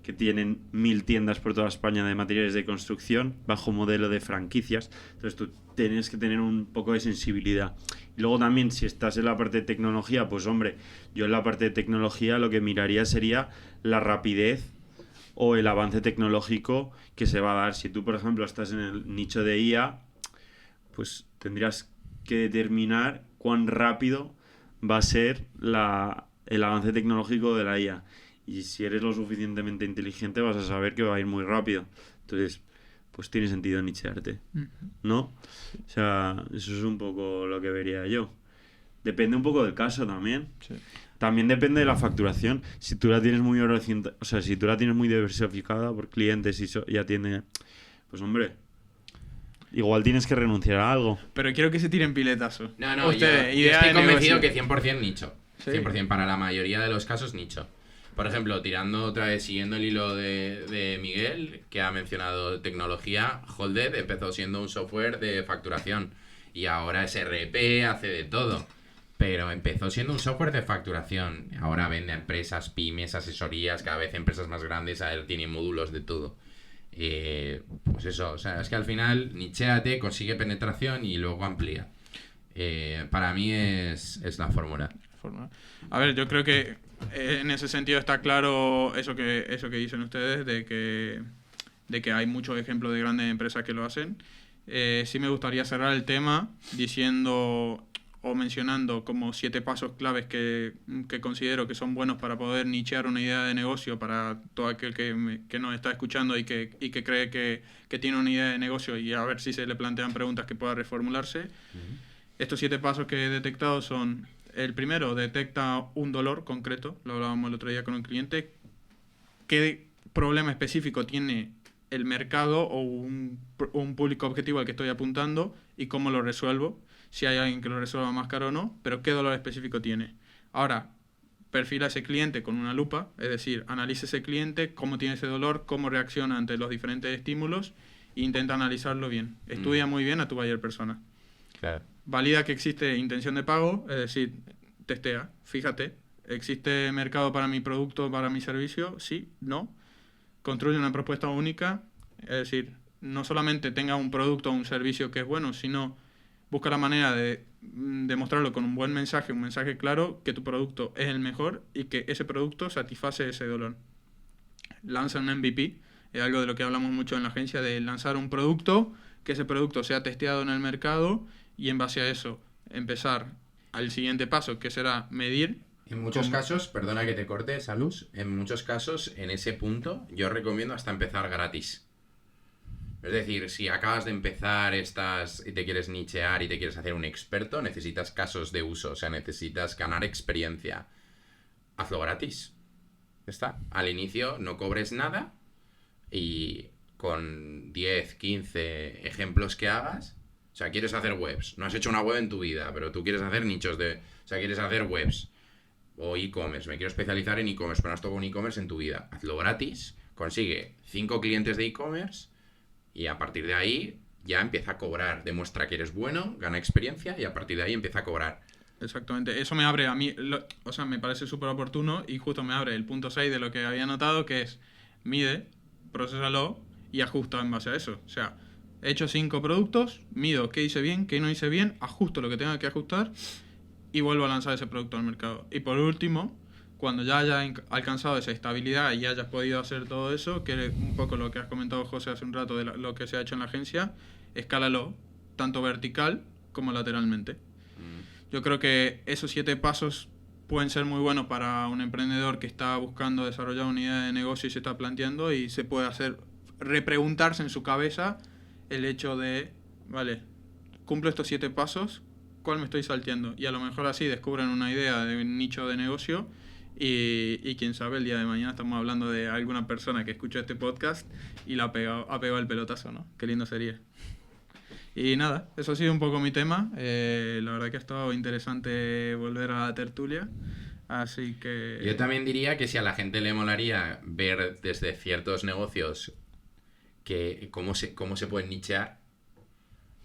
que tienen 1000 tiendas por toda España de materiales de construcción bajo modelo de franquicias. Entonces tú tienes que tener un poco de sensibilidad. Y luego también, si estás en la parte de tecnología, pues hombre, yo en la parte de tecnología lo que miraría sería la rapidez o el avance tecnológico que se va a dar. Si tú, por ejemplo, estás en el nicho de IA, pues tendrías que determinar cuán rápido va a ser el avance tecnológico de la IA. Y si eres lo suficientemente inteligente, vas a saber que va a ir muy rápido. Entonces, pues tiene sentido nichearte, ¿no? O sea, eso es un poco lo que vería yo. Depende un poco del caso también. Sí. También depende de la facturación. Si tú la tienes muy si tú la tienes muy diversificada por clientes y ya tiene, pues hombre, igual tienes que renunciar a algo. Pero quiero que se tiren piletazos. No, Ustedes, yo idea estoy de convencido negocio. que 100% nicho. ¿Sí? 100% para la mayoría de los casos nicho. Por ejemplo, tirando otra vez, siguiendo el hilo de Miguel, que ha mencionado tecnología, Holded empezó siendo un software de facturación y ahora es RP, hace de todo. Pero empezó siendo un software de facturación. Ahora vende a empresas, pymes, asesorías, cada vez empresas más grandes, a él tiene módulos de todo. Pues eso, o sea, es que al final nichéate, consigue penetración y luego amplía. Para mí es la fórmula. A ver, yo creo que en ese sentido está claro eso que dicen ustedes, de que hay muchos ejemplos de grandes empresas que lo hacen. Sí me gustaría cerrar el tema diciendo o mencionando como 7 pasos claves que considero que son buenos para poder nichear una idea de negocio para todo aquel que nos está escuchando y que cree que tiene una idea de negocio, y a ver si se le plantean preguntas que pueda reformularse. Estos 7 pasos que he detectado son: el primero, detecta un dolor concreto, lo hablábamos el otro día con un cliente, qué problema específico tiene el mercado o un público objetivo al que estoy apuntando y cómo lo resuelvo, si hay alguien que lo resuelva más caro o no, pero qué dolor específico tiene. Ahora, perfila a ese cliente con una lupa, es decir, analiza ese cliente, cómo tiene ese dolor, cómo reacciona ante los diferentes estímulos e intenta analizarlo bien. Estudia muy bien a tu buyer persona. Claro. Valida que existe intención de pago, es decir, testea, fíjate, ¿existe mercado para mi producto, para mi servicio? Sí, no. Construye una propuesta única, es decir, no solamente tenga un producto o un servicio que es bueno, sino busca la manera de demostrarlo con un buen mensaje, un mensaje claro, que tu producto es el mejor y que ese producto satisface ese dolor. Lanza un MVP, es algo de lo que hablamos mucho en la agencia, de lanzar un producto, que ese producto sea testeado en el mercado y en base a eso empezar al siguiente paso, que será medir. En muchos casos, perdona que te corte, Salus, en muchos casos, en ese punto, yo recomiendo hasta empezar gratis. Es decir, si acabas de empezar y te quieres nichear y te quieres hacer un experto, necesitas casos de uso, o sea, necesitas ganar experiencia. Hazlo gratis. Ya está. Al inicio no cobres nada y con 10, 15 ejemplos que hagas, o sea, quieres hacer webs, no has hecho una web en tu vida, pero tú quieres hacer nichos o sea, quieres hacer webs o e-commerce, me quiero especializar en e-commerce, pero no has tocado un e-commerce en tu vida. Hazlo gratis, consigue 5 clientes de e-commerce y a partir de ahí ya empieza a cobrar. Demuestra que eres bueno, gana experiencia y a partir de ahí empieza a cobrar. Exactamente. Eso me abre a mí, o sea, me parece súper oportuno y justo me abre el punto 6 de lo que había notado, que es mide, procésalo y ajusta en base a eso. O sea, he hecho 5 productos, mido qué hice bien, qué no hice bien, ajusto lo que tenga que ajustar y vuelvo a lanzar ese producto al mercado. Y por último, cuando ya hayas alcanzado esa estabilidad y hayas podido hacer todo eso, que es un poco lo que has comentado, José, hace un rato de lo que se ha hecho en la agencia, escálalo tanto vertical como lateralmente. Yo creo que esos 7 pasos pueden ser muy buenos para un emprendedor que está buscando desarrollar una idea de negocio y se está planteando, y se puede hacer repreguntarse en su cabeza el hecho de, vale, cumplo estos 7 pasos, cuál me estoy salteando. Y a lo mejor así descubren una idea de un nicho de negocio y quién sabe, el día de mañana estamos hablando de alguna persona que escuchó este podcast y ha pegado el pelotazo, ¿no? Qué lindo sería. Y nada, eso ha sido un poco mi tema. La verdad que ha estado interesante volver a la tertulia. Así que... Yo también diría que si a la gente le molaría ver desde ciertos negocios que cómo se pueden nichear,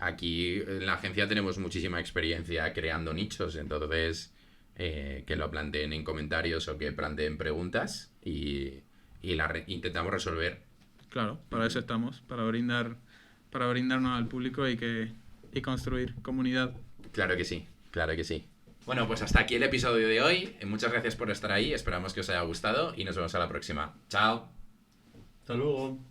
aquí en la agencia tenemos muchísima experiencia creando nichos, entonces que lo planteen en comentarios o que planteen preguntas y intentamos resolver. Claro, para eso estamos, para brindarnos al público y construir comunidad. Claro que sí, claro que sí. Bueno, pues hasta aquí el episodio de hoy. Muchas gracias por estar ahí, esperamos que os haya gustado y nos vemos a la próxima. Chao. Hasta luego.